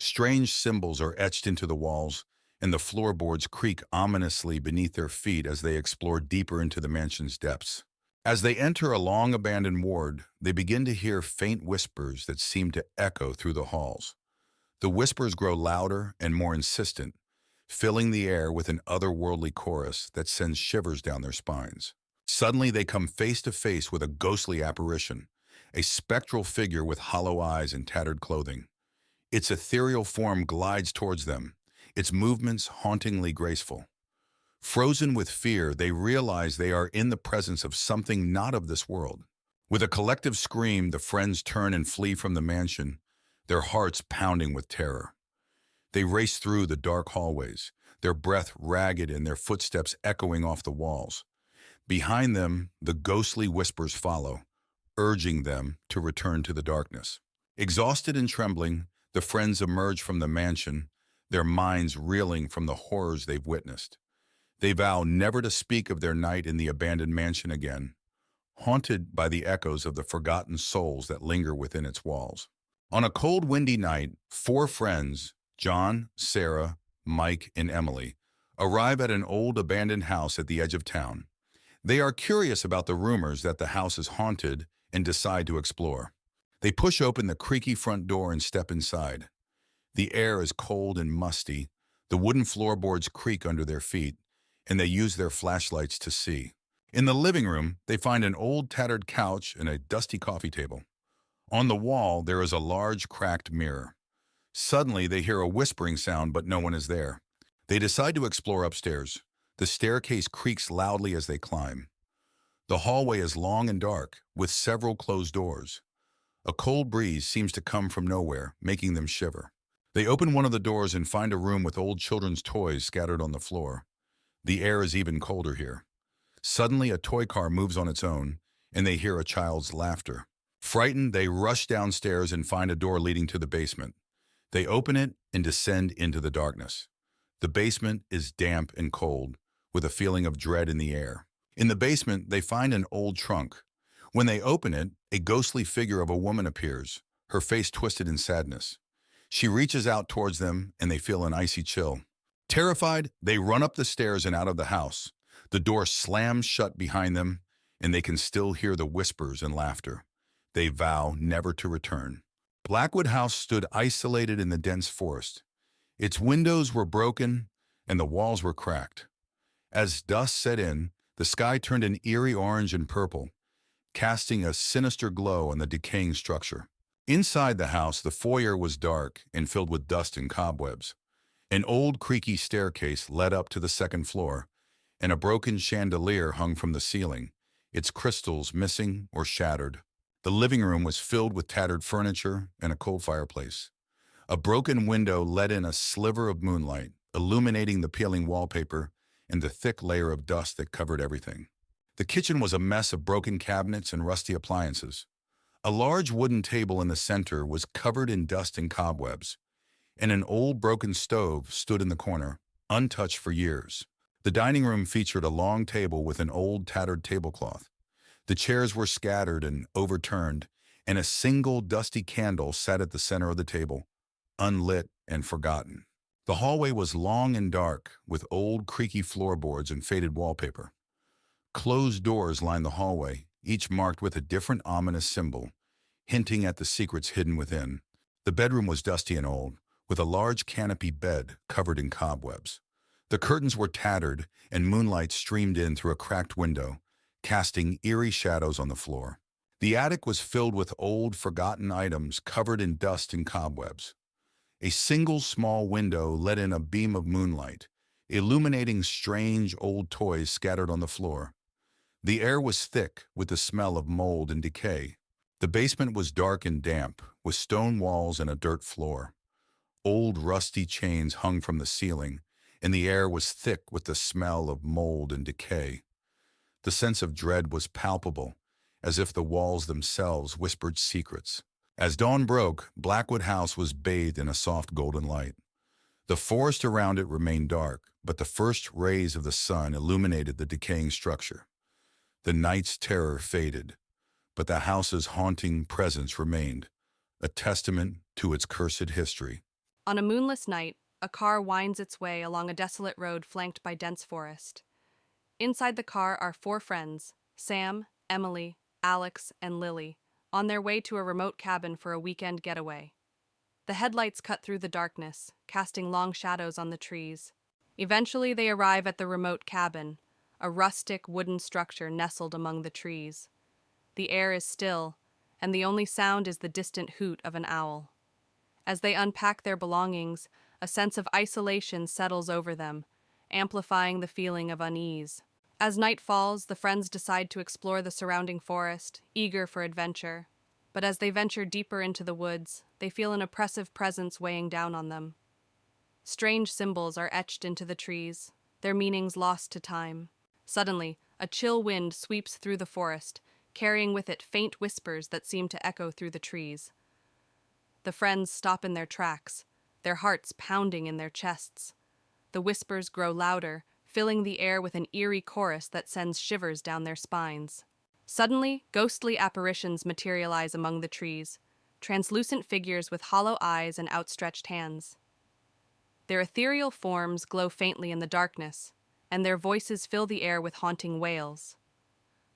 Strange symbols are etched into the walls, and the floorboards creak ominously beneath their feet as they explore deeper into the mansion's depths. As they enter a long abandoned ward, they begin to hear faint whispers that seem to echo through the halls. The whispers grow louder and more insistent, filling the air with an otherworldly chorus that sends shivers down their spines. Suddenly, they come face to face with a ghostly apparition, a spectral figure with hollow eyes and tattered clothing. Its ethereal form glides towards them, its movements hauntingly graceful. Frozen with fear, they realize they are in the presence of something not of this world. With a collective scream, the friends turn and flee from the mansion, their hearts pounding with terror. They race through the dark hallways, their breath ragged and their footsteps echoing off the walls. Behind them, the ghostly whispers follow, urging them to return to the darkness. Exhausted and trembling, the friends emerge from the mansion, their minds reeling from the horrors they've witnessed. They vow never to speak of their night in the abandoned mansion again, haunted by the echoes of the forgotten souls that linger within its walls. On a cold, windy night, 4 friends, John, Sarah, Mike, and Emily, arrive at an old abandoned house at the edge of town. They are curious about the rumors that the house is haunted and decide to explore. They push open the creaky front door and step inside. The air is cold and musty, the wooden floorboards creak under their feet, and they use their flashlights to see. In the living room, they find an old tattered couch and a dusty coffee table. On the wall, there is a large cracked mirror. Suddenly, they hear a whispering sound, but no one is there. They decide to explore upstairs. The staircase creaks loudly as they climb. The hallway is long and dark, with several closed doors. A cold breeze seems to come from nowhere, making them shiver. They open one of the doors and find a room with old children's toys scattered on the floor. The air is even colder here. Suddenly, a toy car moves on its own, and they hear a child's laughter. Frightened, they rush downstairs and find a door leading to the basement. They open it and descend into the darkness. The basement is damp and cold, with a feeling of dread in the air. In the basement, they find an old trunk. When they open it, a ghostly figure of a woman appears, her face twisted in sadness. She reaches out towards them, and they feel an icy chill. Terrified, they run up the stairs and out of the house. The door slams shut behind them, and they can still hear the whispers and laughter. They vow never to return. Blackwood House stood isolated in the dense forest. Its windows were broken, and the walls were cracked. As dusk set in, the sky turned an eerie orange and purple, casting a sinister glow on the decaying structure. Inside the house, the foyer was dark and filled with dust and cobwebs. An old creaky staircase led up to the second floor, and a broken chandelier hung from the ceiling, its crystals missing or shattered. The living room was filled with tattered furniture and a cold fireplace. A broken window let in a sliver of moonlight, illuminating the peeling wallpaper and the thick layer of dust that covered everything. The kitchen was a mess of broken cabinets and rusty appliances. A large wooden table in the center was covered in dust and cobwebs, and an old broken stove stood in the corner, untouched for years. The dining room featured a long table with an old tattered tablecloth. The chairs were scattered and overturned, and a single dusty candle sat at the center of the table, unlit and forgotten. The hallway was long and dark, with old creaky floorboards and faded wallpaper. Closed doors lined the hallway, each marked with a different ominous symbol, hinting at the secrets hidden within. The bedroom was dusty and old, with a large canopy bed covered in cobwebs. The curtains were tattered, and moonlight streamed in through a cracked window, casting eerie shadows on the floor. The attic was filled with old, forgotten items covered in dust and cobwebs. A single small window let in a beam of moonlight, illuminating strange old toys scattered on the floor. The air was thick with the smell of mold and decay. The basement was dark and damp, with stone walls and a dirt floor. Old rusty chains hung from the ceiling, and the air was thick with the smell of mold and decay. The sense of dread was palpable, as if the walls themselves whispered secrets. As dawn broke, Blackwood House was bathed in a soft golden light. The forest around it remained dark, but the first rays of the sun illuminated the decaying structure. The night's terror faded, but the house's haunting presence remained, a testament to its cursed history. On a moonless night, a car winds its way along a desolate road flanked by dense forest. Inside the car are four friends, Sam, Emily, Alex, and Lily, on their way to a remote cabin for a weekend getaway. The headlights cut through the darkness, casting long shadows on the trees. Eventually, they arrive at the remote cabin, a rustic wooden structure nestled among the trees. The air is still, and the only sound is the distant hoot of an owl. As they unpack their belongings, a sense of isolation settles over them, amplifying the feeling of unease. As night falls, the friends decide to explore the surrounding forest, eager for adventure. But as they venture deeper into the woods, they feel an oppressive presence weighing down on them. Strange symbols are etched into the trees, their meanings lost to time. Suddenly, a chill wind sweeps through the forest, carrying with it faint whispers that seem to echo through the trees. The friends stop in their tracks, their hearts pounding in their chests. The whispers grow louder, filling the air with an eerie chorus that sends shivers down their spines. Suddenly, ghostly apparitions materialize among the trees, translucent figures with hollow eyes and outstretched hands. Their ethereal forms glow faintly in the darkness, and their voices fill the air with haunting wails.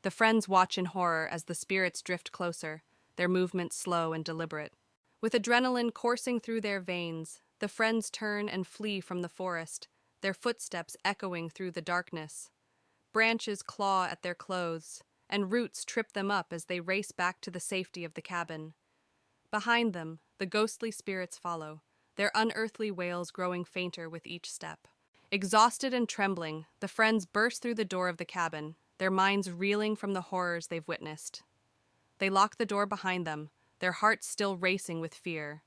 The friends watch in horror as the spirits drift closer, their movements slow and deliberate. With adrenaline coursing through their veins, the friends turn and flee from the forest, their footsteps echoing through the darkness. Branches claw at their clothes, and roots trip them up as they race back to the safety of the cabin. Behind them, the ghostly spirits follow, their unearthly wails growing fainter with each step. Exhausted and trembling, the friends burst through the door of the cabin, their minds reeling from the horrors they've witnessed. They lock the door behind them, their hearts still racing with fear.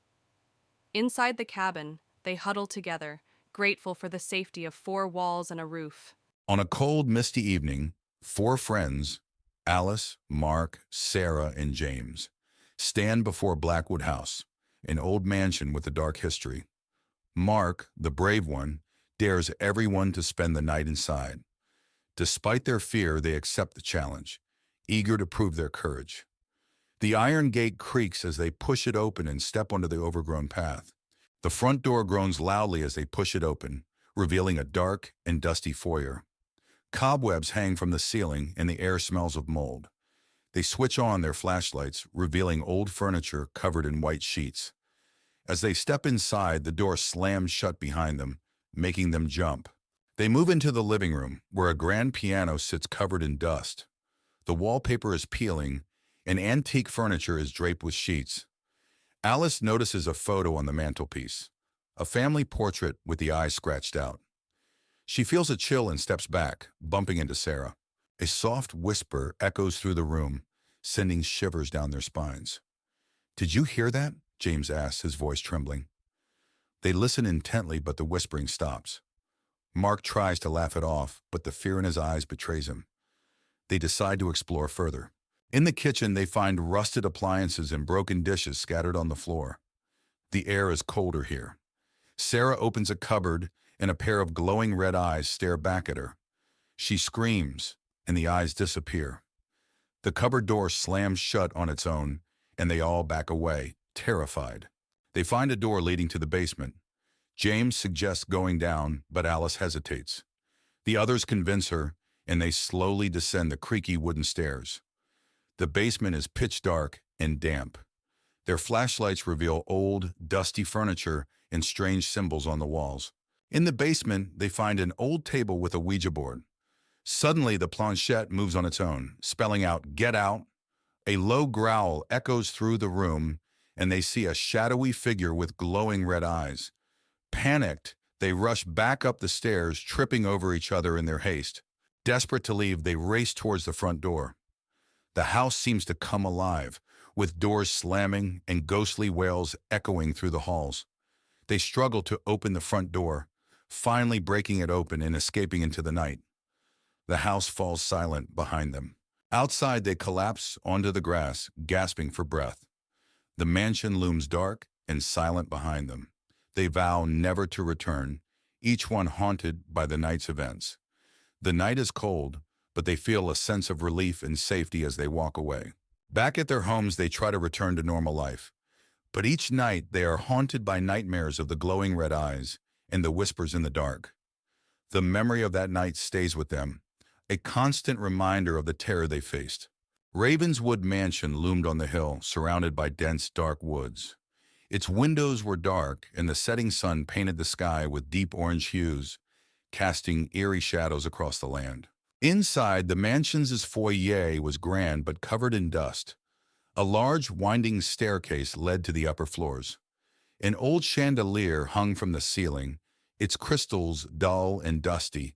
Inside the cabin, they huddle together, grateful for the safety of four walls and a roof. On a cold, misty evening, four friends, Alice, Mark, Sarah, and James, stand before Blackwood House, an old mansion with a dark history. Mark, the brave one, dares everyone to spend the night inside. Despite their fear, they accept the challenge, eager to prove their courage. The iron gate creaks as they push it open and step onto the overgrown path. The front door groans loudly as they push it open, revealing a dark and dusty foyer. Cobwebs hang from the ceiling and the air smells of mold. They switch on their flashlights, revealing old furniture covered in white sheets. As they step inside, the door slams shut behind them, making them jump. They move into the living room, where a grand piano sits covered in dust. The wallpaper is peeling, and antique furniture is draped with sheets. Alice notices a photo on the mantelpiece, a family portrait with the eyes scratched out. She feels a chill and steps back, bumping into Sarah. A soft whisper echoes through the room, sending shivers down their spines. "Did you hear that?" James asks, his voice trembling. They listen intently, but the whispering stops. Mark tries to laugh it off, but the fear in his eyes betrays him. They decide to explore further. In the kitchen, they find rusted appliances and broken dishes scattered on the floor. The air is colder here. Sarah opens a cupboard, and a pair of glowing red eyes stare back at her. She screams, and the eyes disappear. The cupboard door slams shut on its own, and they all back away, terrified. They find a door leading to the basement. James suggests going down, but Alice hesitates. The others convince her, and they slowly descend the creaky wooden stairs. The basement is pitch dark and damp. Their flashlights reveal old, dusty furniture and strange symbols on the walls. In the basement, they find an old table with a Ouija board. Suddenly, the planchette moves on its own, spelling out, "Get out." A low growl echoes through the room, and they see a shadowy figure with glowing red eyes. Panicked, they rush back up the stairs, tripping over each other in their haste. Desperate to leave, they race towards the front door. The house seems to come alive, with doors slamming and ghostly wails echoing through the halls. They struggle to open the front door, finally breaking it open and escaping into the night. The house falls silent behind them. Outside, they collapse onto the grass, gasping for breath. The mansion looms dark and silent behind them. They vow never to return, each one haunted by the night's events. The night is cold, but they feel a sense of relief and safety as they walk away. Back at their homes, they try to return to normal life. But each night, they are haunted by nightmares of the glowing red eyes and the whispers in the dark. The memory of that night stays with them, a constant reminder of the terror they faced. Ravenswood Mansion loomed on the hill, surrounded by dense, dark woods. Its windows were dark, and the setting sun painted the sky with deep orange hues, casting eerie shadows across the land. Inside, the mansion's foyer was grand but covered in dust. A large, winding staircase led to the upper floors. An old chandelier hung from the ceiling, its crystals dull and dusty,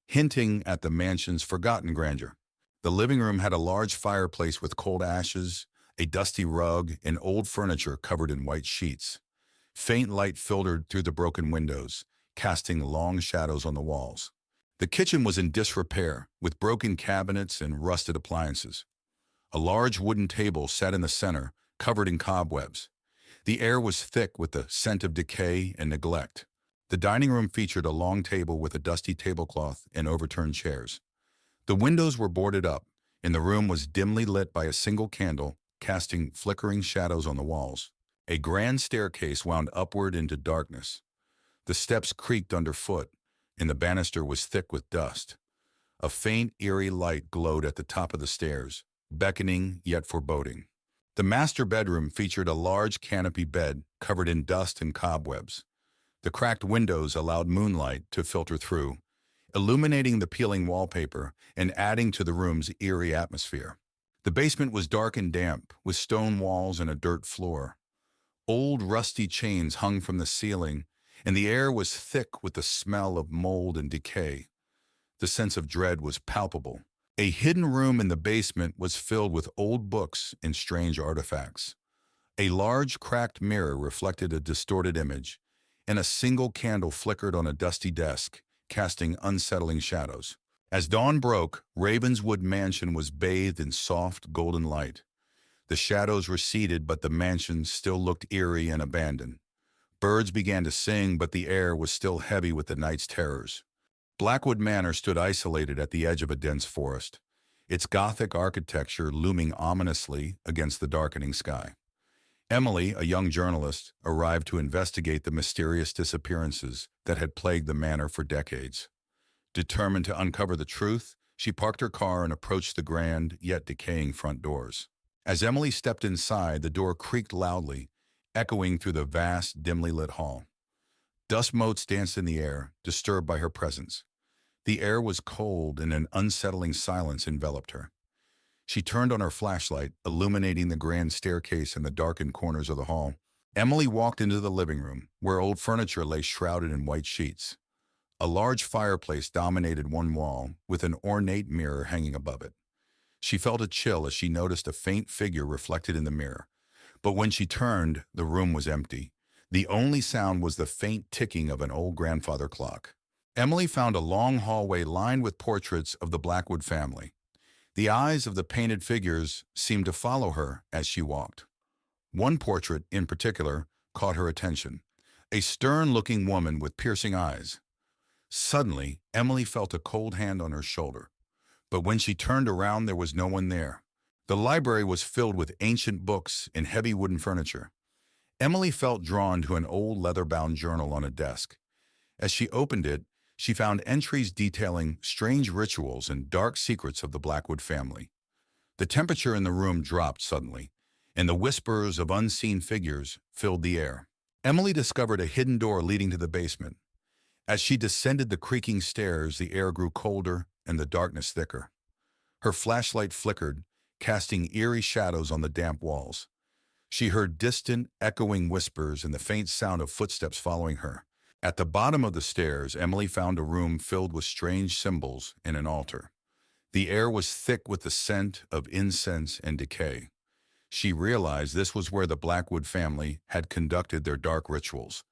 hinting at the mansion's forgotten grandeur. The living room had a large fireplace with cold ashes, a dusty rug, and old furniture covered in white sheets. Faint light filtered through the broken windows, casting long shadows on the walls. The kitchen was in disrepair, with broken cabinets and rusted appliances. A large wooden table sat in the center, covered in cobwebs. The air was thick with the scent of decay and neglect. The dining room featured a long table with a dusty tablecloth and overturned chairs. The windows were boarded up, and the room was dimly lit by a single candle, casting flickering shadows on the walls. A grand staircase wound upward into darkness. The steps creaked underfoot, and the banister was thick with dust. A faint, eerie light glowed at the top of the stairs, beckoning yet foreboding. The master bedroom featured a large canopy bed covered in dust and cobwebs. The cracked windows allowed moonlight to filter through, illuminating the peeling wallpaper and adding to the room's eerie atmosphere. The basement was dark and damp, with stone walls and a dirt floor. Old rusty chains hung from the ceiling, and the air was thick with the smell of mold and decay. The sense of dread was palpable. A hidden room in the basement was filled with old books and strange artifacts. A large, cracked mirror reflected a distorted image, and a single candle flickered on a dusty desk, casting unsettling shadows. As dawn broke, Ravenswood Mansion was bathed in soft, golden light. The shadows receded, but the mansion still looked eerie and abandoned. Birds began to sing, but the air was still heavy with the night's terrors. Blackwood Manor stood isolated at the edge of a dense forest, its Gothic architecture looming ominously against the darkening sky. Emily, a young journalist, arrived to investigate the mysterious disappearances that had plagued the manor for decades. Determined to uncover the truth, she parked her car and approached the grand, yet decaying front doors. As Emily stepped inside, the door creaked loudly, echoing through the vast, dimly lit hall. Dust motes danced in the air, disturbed by her presence. The air was cold, and an unsettling silence enveloped her. She turned on her flashlight, illuminating the grand staircase and the darkened corners of the hall. Emily walked into the living room, where old furniture lay shrouded in white sheets. A large fireplace dominated one wall, with an ornate mirror hanging above it. She felt a chill as she noticed a faint figure reflected in the mirror. But when she turned, the room was empty. The only sound was the faint ticking of an old grandfather clock. Emily found a long hallway lined with portraits of the Blackwood family. The eyes of the painted figures seemed to follow her as she walked. One portrait, in particular, caught her attention. A stern-looking woman with piercing eyes. Suddenly, Emily felt a cold hand on her shoulder. But when she turned around, there was no one there. The library was filled with ancient books and heavy wooden furniture. Emily felt drawn to an old leather-bound journal on a desk. As she opened it, she found entries detailing strange rituals and dark secrets of the Blackwood family. The temperature in the room dropped suddenly, and the whispers of unseen figures filled the air. Emily discovered a hidden door leading to the basement. As she descended the creaking stairs, the air grew colder and the darkness thicker. Her flashlight flickered, casting eerie shadows on the damp walls. She heard distant, echoing whispers and the faint sound of footsteps following her. At the bottom of the stairs, Emily found a room filled with strange symbols and an altar. The air was thick with the scent of incense and decay. She realized this was where the Blackwood family had conducted their dark rituals.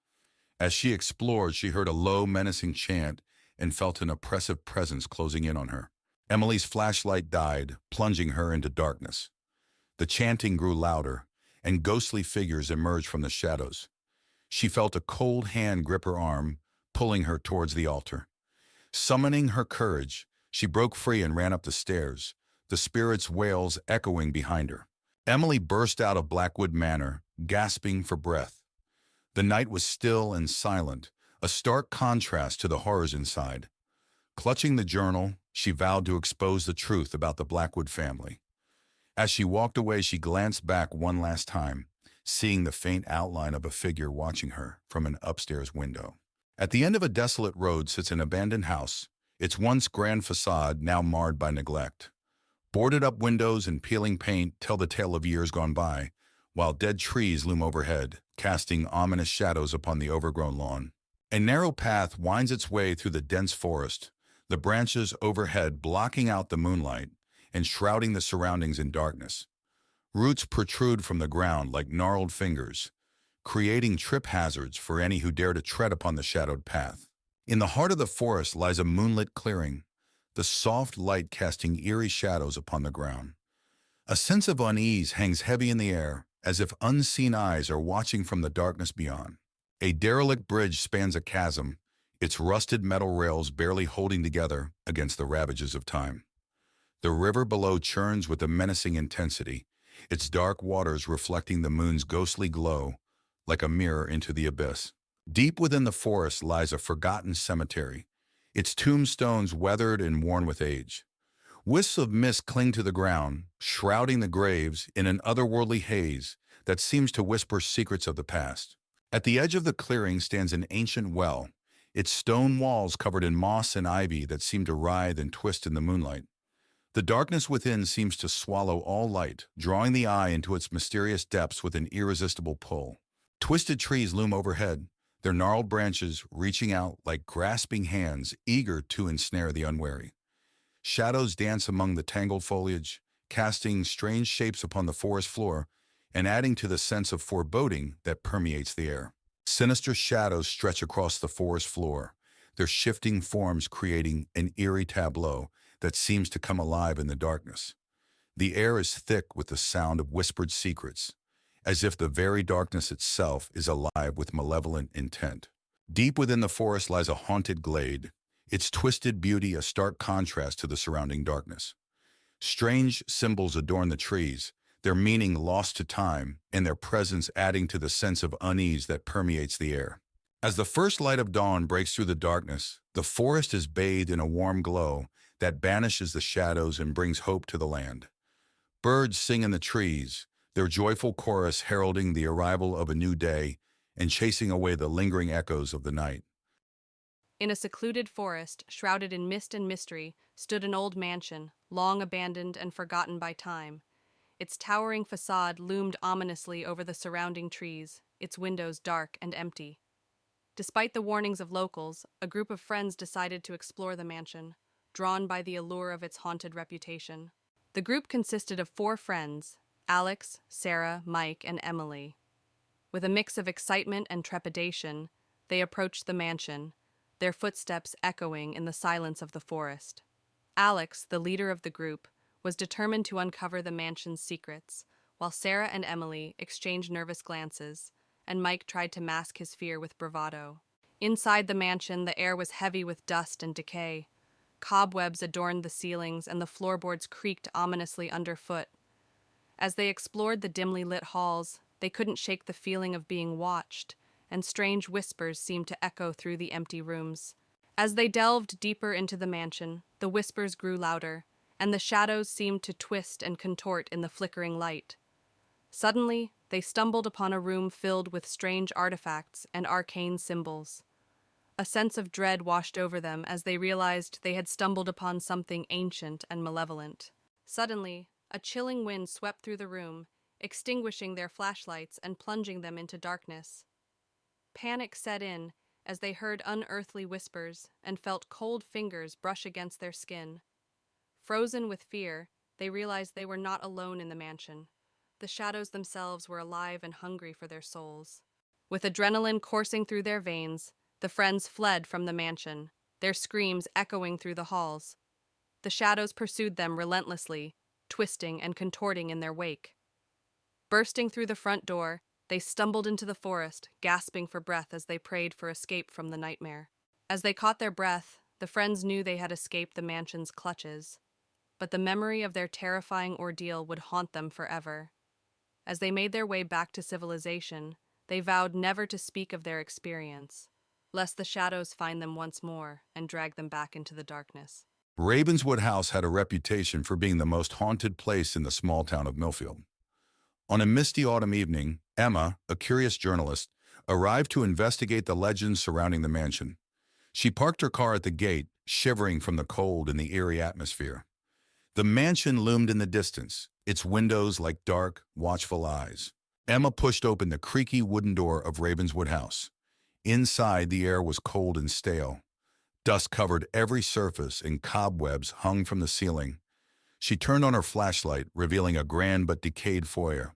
As she explored, she heard a low, menacing chant and felt an oppressive presence closing in on her. Emily's flashlight died, plunging her into darkness. The chanting grew louder, and ghostly figures emerged from the shadows. She felt a cold hand grip her arm, pulling her towards the altar. Summoning her courage, she broke free and ran up the stairs, the spirit's wails echoing behind her. Emily burst out of Blackwood Manor, gasping for breath. The night was still and silent, a stark contrast to the horrors inside. Clutching the journal, she vowed to expose the truth about the Blackwood family. As she walked away, she glanced back one last time, seeing the faint outline of a figure watching her from an upstairs window. At the end of a desolate road sits an abandoned house, its once grand facade now marred by neglect. Boarded-up windows and peeling paint tell the tale of years gone by, while dead trees loom overhead, casting ominous shadows upon the overgrown lawn. A narrow path winds its way through the dense forest, the branches overhead blocking out the moonlight and shrouding the surroundings in darkness. Roots protrude from the ground like gnarled fingers, creating trip hazards for any who dare to tread upon the shadowed path. In the heart of the forest lies a moonlit clearing, the soft light casting eerie shadows upon the ground. A sense of unease hangs heavy in the air, as if unseen eyes are watching from the darkness beyond. A derelict bridge spans a chasm, its rusted metal rails barely holding together against the ravages of time. The river below churns with a menacing intensity, its dark waters reflecting the moon's ghostly glow like a mirror into the abyss. Deep within the forest lies a forgotten cemetery, its tombstones weathered and worn with age. Wisps of mist cling to the ground, shrouding the graves in an otherworldly haze that seems to whisper secrets of the past. At the edge of the clearing stands an ancient well, its stone walls covered in moss and ivy that seem to writhe and twist in the moonlight. The darkness within seems to swallow all light, drawing the eye into its mysterious depths with an irresistible pull. Twisted trees loom overhead, their gnarled branches reaching out like grasping hands eager to ensnare the unwary. Shadows dance among the tangled foliage, casting strange shapes upon the forest floor and adding to the sense of foreboding that permeates the air. Sinister shadows stretch across the forest floor, their shifting forms creating an eerie tableau that seems to come alive in the darkness. The air is thick with the sound of whispered secrets, as if the very darkness itself is alive with malevolent intent. Deep within the forest lies a haunted glade, its twisted beauty a stark contrast to the surrounding darkness. Strange symbols adorn the trees, their meaning lost to time and their presence adding to the sense of unease that permeates the air. As the first light of dawn breaks through the darkness, the forest is bathed in a warm glow that banishes the shadows and brings hope to the land. Birds sing in the trees, their joyful chorus heralding the arrival of a new day and chasing away the lingering echoes of the night. In a secluded forest, shrouded in mist and mystery, stood an old mansion, long abandoned and forgotten by time. Its towering facade loomed ominously over the surrounding trees, its windows dark and empty. Despite the warnings of locals, a group of friends decided to explore the mansion, drawn by the allure of its haunted reputation. The group consisted of 4 friends, Alex, Sarah, Mike, and Emily. With a mix of excitement and trepidation, they approached the mansion, their footsteps echoing in the silence of the forest. Alex, the leader of the group, was determined to uncover the mansion's secrets, while Sarah and Emily exchanged nervous glances, and Mike tried to mask his fear with bravado. Inside the mansion, the air was heavy with dust and decay. Cobwebs adorned the ceilings, and the floorboards creaked ominously underfoot. As they explored the dimly lit halls, they couldn't shake the feeling of being watched, and strange whispers seemed to echo through the empty rooms. As they delved deeper into the mansion, the whispers grew louder, and the shadows seemed to twist and contort in the flickering light. Suddenly, they stumbled upon a room filled with strange artifacts and arcane symbols. A sense of dread washed over them as they realized they had stumbled upon something ancient and malevolent. Suddenly, a chilling wind swept through the room, extinguishing their flashlights and plunging them into darkness. Panic set in as they heard unearthly whispers and felt cold fingers brush against their skin. Frozen with fear, they realized they were not alone in the mansion. The shadows themselves were alive and hungry for their souls. With adrenaline coursing through their veins, the friends fled from the mansion, their screams echoing through the halls. The shadows pursued them relentlessly, twisting and contorting in their wake. Bursting through the front door, they stumbled into the forest, gasping for breath as they prayed for escape from the nightmare. As they caught their breath, the friends knew they had escaped the mansion's clutches, but the memory of their terrifying ordeal would haunt them forever. As they made their way back to civilization, they vowed never to speak of their experience, lest the shadows find them once more and drag them back into the darkness. Ravenswood House had a reputation for being the most haunted place in the small town of Millfield. On a misty autumn evening, Emma, a curious journalist, arrived to investigate the legends surrounding the mansion. She parked her car at the gate, shivering from the cold and the eerie atmosphere. The mansion loomed in the distance, its windows like dark, watchful eyes. Emma pushed open the creaky wooden door of Ravenswood House. Inside, the air was cold and stale. Dust covered every surface and cobwebs hung from the ceiling. She turned on her flashlight, revealing a grand but decayed foyer.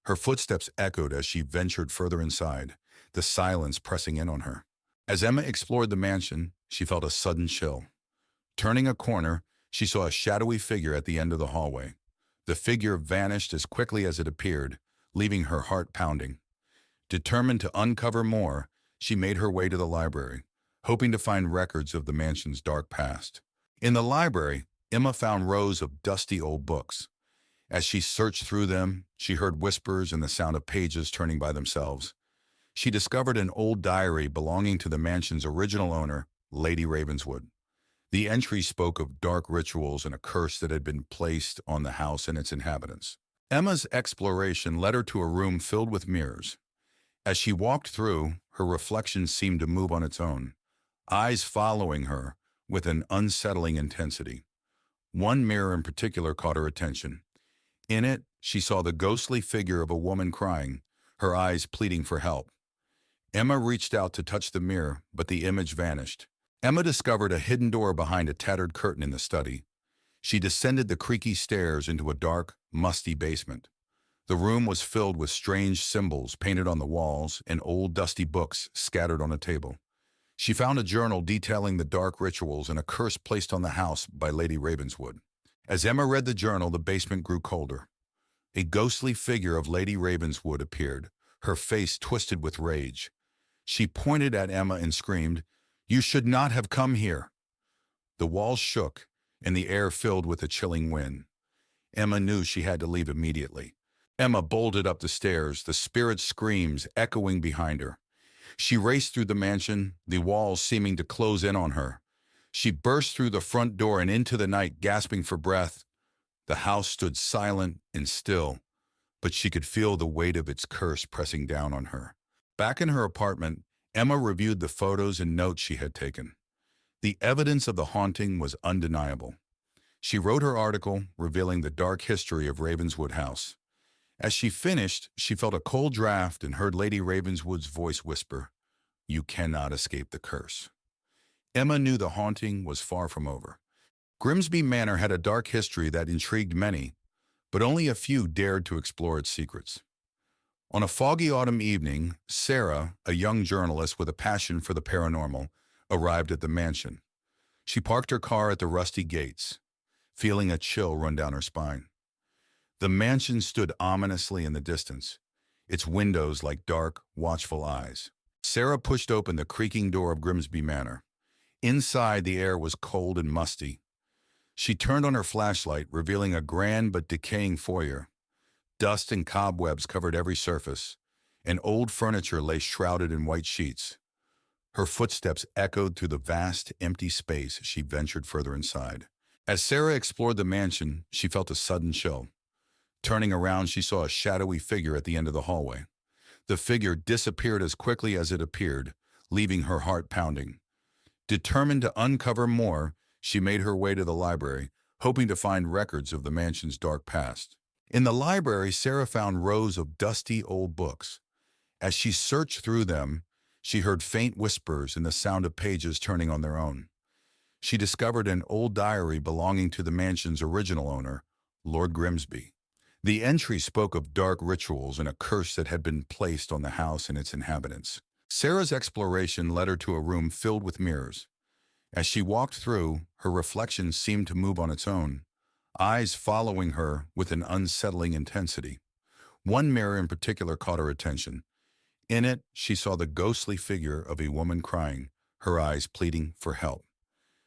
Her footsteps echoed as she ventured further inside, the silence pressing in on her. As Emma explored the mansion, she felt a sudden chill. Turning a corner, she saw a shadowy figure at the end of the hallway. The figure vanished as quickly as it appeared, leaving her heart pounding. Determined to uncover more, she made her way to the library, hoping to find records of the mansion's dark past. In the library, Emma found rows of dusty old books. As she searched through them, she heard whispers and the sound of pages turning by themselves. she discovered an old diary belonging to the mansion's original owner, Lady Ravenswood. The entry spoke of dark rituals and a curse that had been placed on the house and its inhabitants. Emma's exploration led her to a room filled with mirrors. As she walked through, her reflection seemed to move on its own, eyes following her with an unsettling intensity. One mirror in particular caught her attention. In it, she saw the ghostly figure of a woman crying, her eyes pleading for help. Emma reached out to touch the mirror, but the image vanished. Emma discovered a hidden door behind a tattered curtain in the study. She descended the creaky stairs into a dark, musty basement. The room was filled with strange symbols painted on the walls and old dusty books scattered on a table. She found a journal detailing the dark rituals and a curse placed on the house by Lady Ravenswood. As Emma read the journal, the basement grew colder. A ghostly figure of Lady Ravenswood appeared, her face twisted with rage. She pointed at Emma and screamed, "You should not have come here." The walls shook, and the air filled with a chilling wind. Emma knew she had to leave immediately. Emma bolted up the stairs, the spirit's screams echoing behind her. She raced through the mansion, the walls seeming to close in on her. She burst through the front door and into the night, gasping for breath. The house stood silent and still, but she could feel the weight of its curse pressing down on her. Back in her apartment, Emma reviewed the photos and notes she had taken. The evidence of the haunting was undeniable. She wrote her article revealing the dark history of Ravenswood House. As she finished, she felt a cold draft and heard Lady Ravenswood's voice whisper, "You cannot escape the curse." Emma knew the haunting was far from over. Grimsby Manor had a dark history that intrigued many, but only a few dared to explore its secrets. On a foggy autumn evening, Sarah, a young journalist with a passion for the paranormal, arrived at the mansion. She parked her car at the rusty gates, feeling a chill run down her spine. The mansion stood ominously in the distance, its windows like dark, watchful eyes. Sarah pushed open the creaking door of Grimsby Manor. Inside, the air was cold and musty. She turned on her flashlight, revealing a grand but decaying foyer. Dust and cobwebs covered every surface, and old furniture lay shrouded in white sheets. Her footsteps echoed through the vast, empty space as she ventured further inside. As Sarah explored the mansion, she felt a sudden chill. Turning around, she saw a shadowy figure at the end of the hallway. The figure disappeared as quickly as it appeared, leaving her heart pounding. Determined to uncover more, she made her way to the library, hoping to find records of the mansion's dark past. In the library, Sarah found rows of dusty old books. As she searched through them, she heard faint whispers and the sound of pages turning on their own. She discovered an old diary belonging to the mansion's original owner, Lord Grimsby. The entry spoke of dark rituals and a curse that had been placed on the house and its inhabitants. Sarah's exploration led her to a room filled with mirrors. As she walked through, her reflection seemed to move on its own, eyes following her with an unsettling intensity. One mirror in particular caught her attention. In it, she saw the ghostly figure of a woman crying, her eyes pleading for help.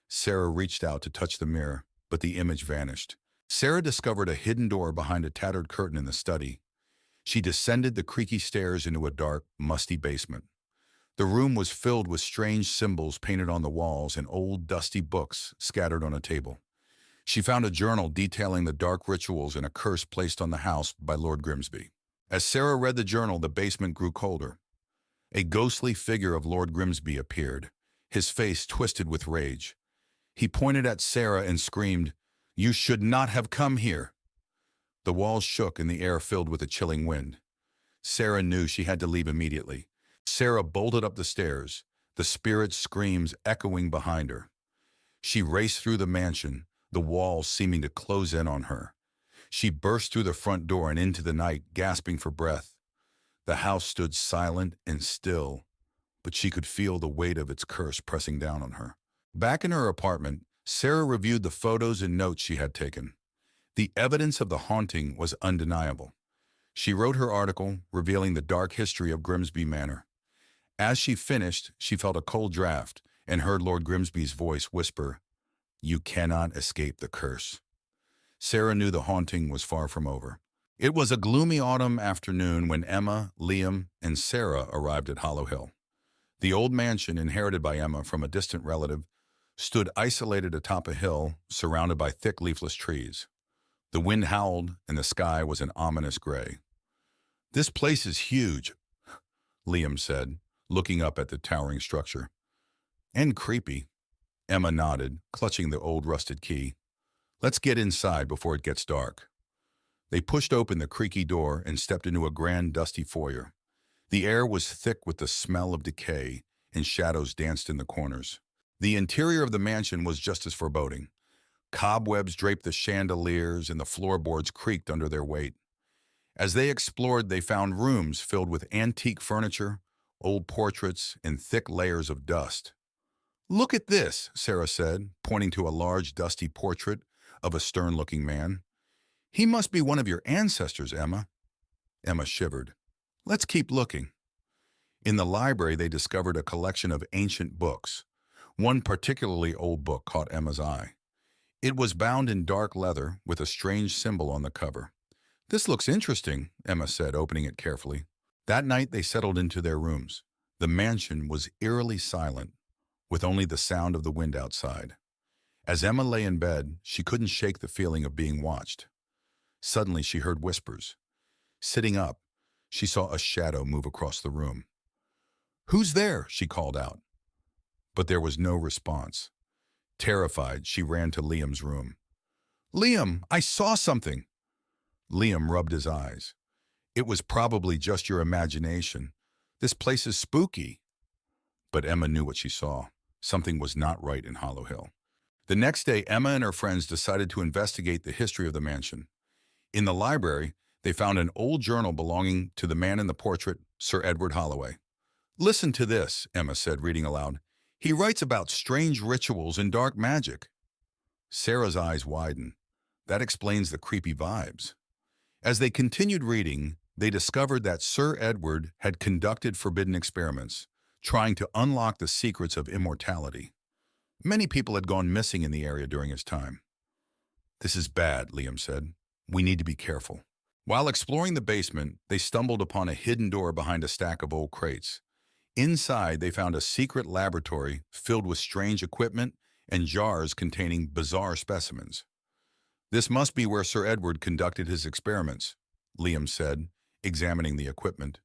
Sarah reached out to touch the mirror, but the image vanished. Sarah discovered a hidden door behind a tattered curtain in the study. She descended the creaky stairs into a dark, musty basement. The room was filled with strange symbols painted on the walls and old, dusty books scattered on a table. She found a journal detailing the dark rituals and a curse placed on the house by Lord Grimsby. As Sarah read the journal, the basement grew colder. A ghostly figure of Lord Grimsby appeared, his face twisted with rage. He pointed at Sarah and screamed, "You should not have come here." The walls shook and the air filled with a chilling wind. Sarah knew she had to leave immediately. Sarah bolted up the stairs, the spirit's screams echoing behind her. She raced through the mansion, the walls seeming to close in on her. She burst through the front door and into the night, gasping for breath. The house stood silent and still, but she could feel the weight of its curse pressing down on her. Back in her apartment, Sarah reviewed the photos and notes she had taken. The evidence of the haunting was undeniable. She wrote her article revealing the dark history of Grimsby Manor. As she finished, she felt a cold draft and heard Lord Grimsby's voice whisper, "You cannot escape the curse." Sarah knew the haunting was far from over. It was a gloomy autumn afternoon when Emma, Liam, and Sarah arrived at Hollow Hill. The old mansion, inherited by Emma from a distant relative, stood isolated atop a hill surrounded by thick leafless trees. The wind howled and the sky was an ominous gray. "This place is huge," Liam said, looking up at the towering structure. "And creepy," Emma nodded, clutching the old rusted key. "Let's get inside before it gets dark." They pushed open the creaky door and stepped into a grand, dusty foyer. The air was thick with the smell of decay, and shadows danced in the corners. The interior of the mansion was just as foreboding. Cobwebs draped the chandeliers, and the floorboards creaked under their weight. As they explored, they found rooms filled with antique furniture, old portraits, and thick layers of dust. "Look at this," Sarah said, pointing to a large, dusty portrait of a stern-looking man. "He must be one of your ancestors, Emma." Emma shivered. "Let's keep looking." In the library, they discovered a collection of ancient books. One particularly old book caught Emma's eye. It was bound in dark leather with a strange symbol on the cover. "This looks interesting," Emma said, opening it carefully. That night, they settled into their rooms. The mansion was eerily silent, with only the sound of the wind outside. As Emma lay in bed, she couldn't shake the feeling of being watched. Suddenly, she heard whispers. Sitting up, she saw a shadow move across the room. "Who's there?" she called out. But there was no response. Terrified, she ran to Liam's room. "Liam, I saw something." Liam rubbed his eyes. "It was probably just your imagination. This place is spooky." But Emma knew what she saw. Something was not right in Hollow Hill. The next day, Emma and her friends decided to investigate the history of the mansion. In the library, they found an old journal belonging to the man in the portrait, Sir Edward Holloway. "Listen to this," Emma said, reading aloud. "He writes about strange rituals and dark magic." Sarah's eyes widened. That explains the creepy vibes. As they continued reading, they discovered that Sir Edward had conducted forbidden experiments, trying to unlock the secrets of immortality. Many people had gone missing in the area during his time. "This is bad," Liam said. "We need to be careful." While exploring the basement, they stumbled upon a hidden door behind a stack of old crates. Inside, they found a secret laboratory filled with strange equipment and jars containing bizarre specimens. "This must be where Sir Edward conducted his experiments," Liam said, examining the equipment.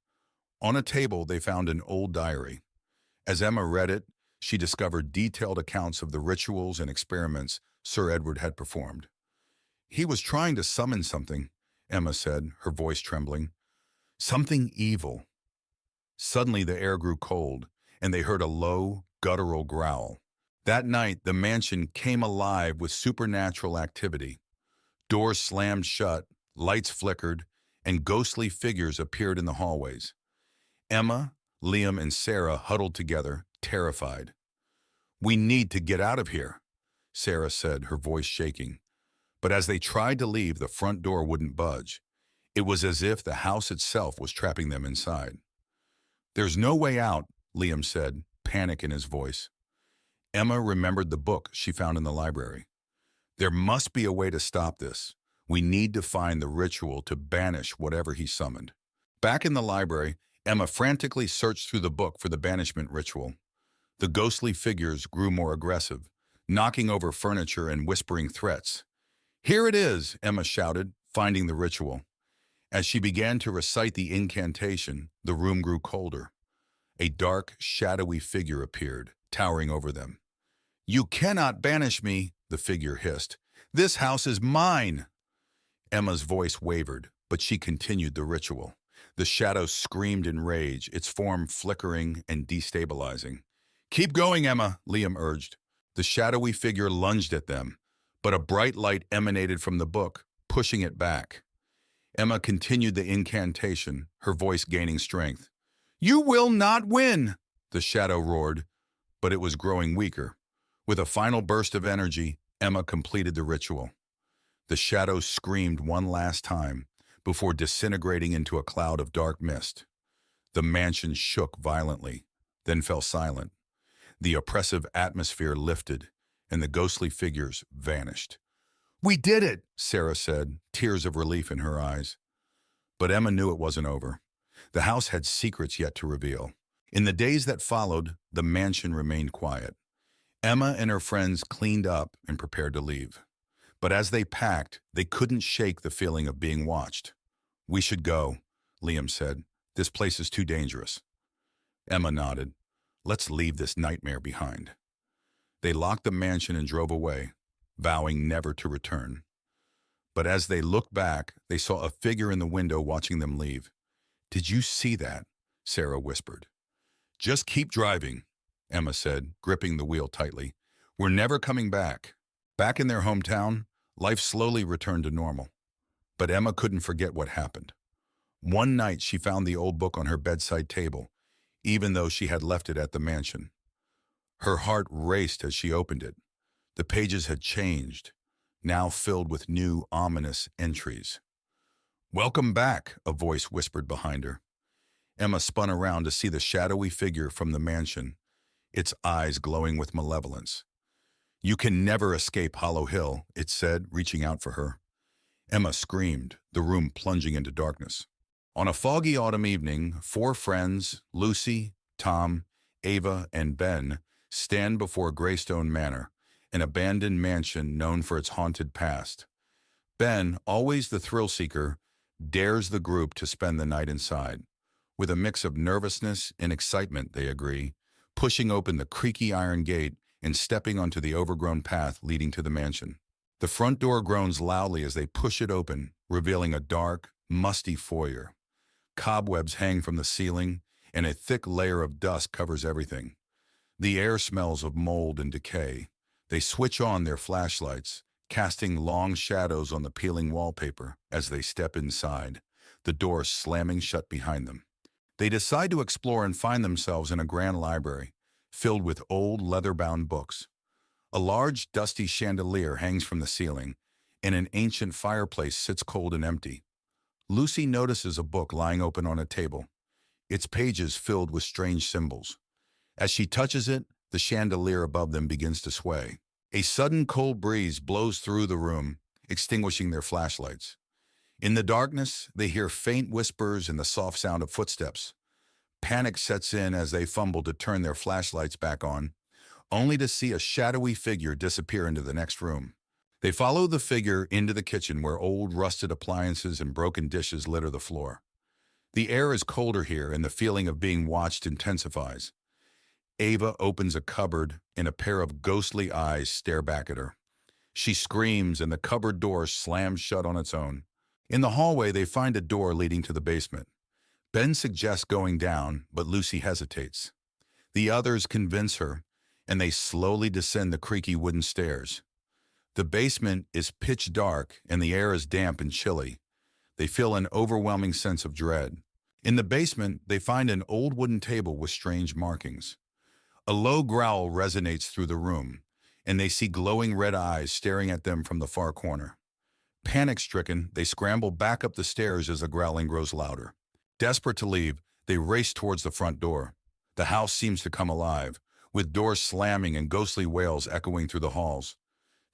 On a table, they found an old diary. As Emma read it, she discovered detailed accounts of the rituals and experiments Sir Edward had performed. "He was trying to summon something," Emma said, her voice trembling. "Something evil." Suddenly, the air grew cold, and they heard a low, guttural growl. That night, the mansion came alive with supernatural activity. Doors slammed shut, lights flickered, and ghostly figures appeared in the hallways. Emma, Liam, and Sarah huddled together, terrified. "We need to get out of here," Sarah said, her voice shaking. But as they tried to leave, the front door wouldn't budge. It was as if the house itself was trapping them inside. "There's no way out," Liam said, panic in his voice. Emma remembered the book she found in the library. "There must be a way to stop this. We need to find the ritual to banish whatever he summoned." Back in the library, Emma frantically searched through the book for the banishment ritual. The ghostly figures grew more aggressive, knocking over furniture and whispering threats. "Here it is," Emma shouted, finding the ritual. As she began to recite the incantation, the room grew colder. A dark, shadowy figure appeared, towering over them. "You cannot banish me," the figure hissed. "This house is mine." Emma's voice wavered, but she continued the ritual. The shadow screamed in rage, its form flickering and destabilizing. "Keep going, Emma," Liam urged. The shadowy figure lunged at them, but a bright light emanated from the book, pushing it back. Emma continued the incantation, her voice gaining strength. "You will not win," the shadow roared, but it was growing weaker. With a final burst of energy, Emma completed the ritual. The shadow screamed one last time before disintegrating into a cloud of dark mist. The mansion shook violently, then fell silent. The oppressive atmosphere lifted, and the ghostly figures vanished. "We did it," Sarah said, tears of relief in her eyes. But Emma knew it wasn't over. The house had secrets yet to reveal. In the days that followed, the mansion remained quiet. Emma and her friends cleaned up and prepared to leave. But as they packed, they couldn't shake the feeling of being watched. "We should go," Liam said. "This place is too dangerous." Emma nodded. "Let's leave this nightmare behind." They locked the mansion and drove away, vowing never to return. But as they looked back, they saw a figure in the window watching them leave. "Did you see that?" Sarah whispered. "Just keep driving," Emma said, gripping the wheel tightly. "We're never coming back." Back in their hometown, life slowly returned to normal. But Emma couldn't forget what happened. One night she found the old book on her bedside table, even though she had left it at the mansion. Her heart raced as she opened it. The pages had changed, now filled with new, ominous entries. "Welcome back," a voice whispered behind her. Emma spun around to see the shadowy figure from the mansion, its eyes glowing with malevolence. "You can never escape Hollow Hill," it said, reaching out for her. Emma screamed, the room plunging into darkness. On a foggy autumn evening, four friends, Lucy, Tom, Ava, and Ben, stand before Greystone Manor, an abandoned mansion known for its haunted past. Ben, always the thrill-seeker, dares the group to spend the night inside. With a mix of nervousness and excitement, they agree, pushing open the creaky iron gate and stepping onto the overgrown path leading to the mansion. The front door groans loudly as they push it open, revealing a dark, musty foyer. Cobwebs hang from the ceiling, and a thick layer of dust covers everything. The air smells of mold and decay. They switch on their flashlights, casting long shadows on the peeling wallpaper as they step inside, the door slamming shut behind them. They decide to explore and find themselves in a grand library, filled with old leather-bound books. A large, dusty chandelier hangs from the ceiling, and an ancient fireplace sits cold and empty. Lucy notices a book lying open on a table, its pages filled with strange symbols. As she touches it, the chandelier above them begins to sway. A sudden cold breeze blows through the room, extinguishing their flashlights. In the darkness, they hear faint whispers and the soft sound of footsteps. Panic sets in as they fumble to turn their flashlights back on, only to see a shadowy figure disappear into the next room. They follow the figure into the kitchen where old rusted appliances and broken dishes litter the floor. The air is colder here and the feeling of being watched intensifies. Ava opens a cupboard and a pair of ghostly eyes stare back at her. She screams and the cupboard door slams shut on its own. In the hallway, they find a door leading to the basement. Ben suggests going down, but Lucy hesitates. The others convince her, and they slowly descend the creaky wooden stairs. The basement is pitch dark and the air is damp and chilly. They feel an overwhelming sense of dread. In the basement, they find an old wooden table with strange markings. A low growl resonates through the room, and they see glowing red eyes staring at them from the far corner. Panic-stricken, they scramble back up the stairs as the growling grows louder. Desperate to leave, they race towards the front door. The house seems to come alive, with doors slamming and ghostly wails echoing through the halls.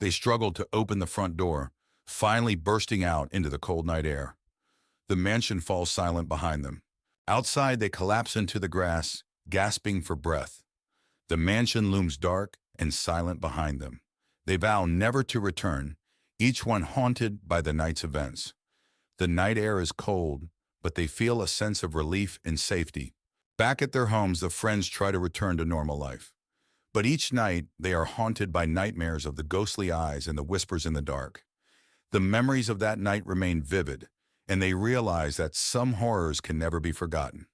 They struggle to open the front door, finally bursting out into the cold night air. The mansion falls silent behind them. Outside, they collapse into the grass, gasping for breath. The mansion looms dark and silent behind them. They vow never to return, each one haunted by the night's events. The night air is cold, but they feel a sense of relief and safety. Back at their homes, the friends try to return to normal life. But each night, they are haunted by nightmares of the ghostly eyes and the whispers in the dark. The memories of that night remain vivid, and they realize that some horrors can never be forgotten.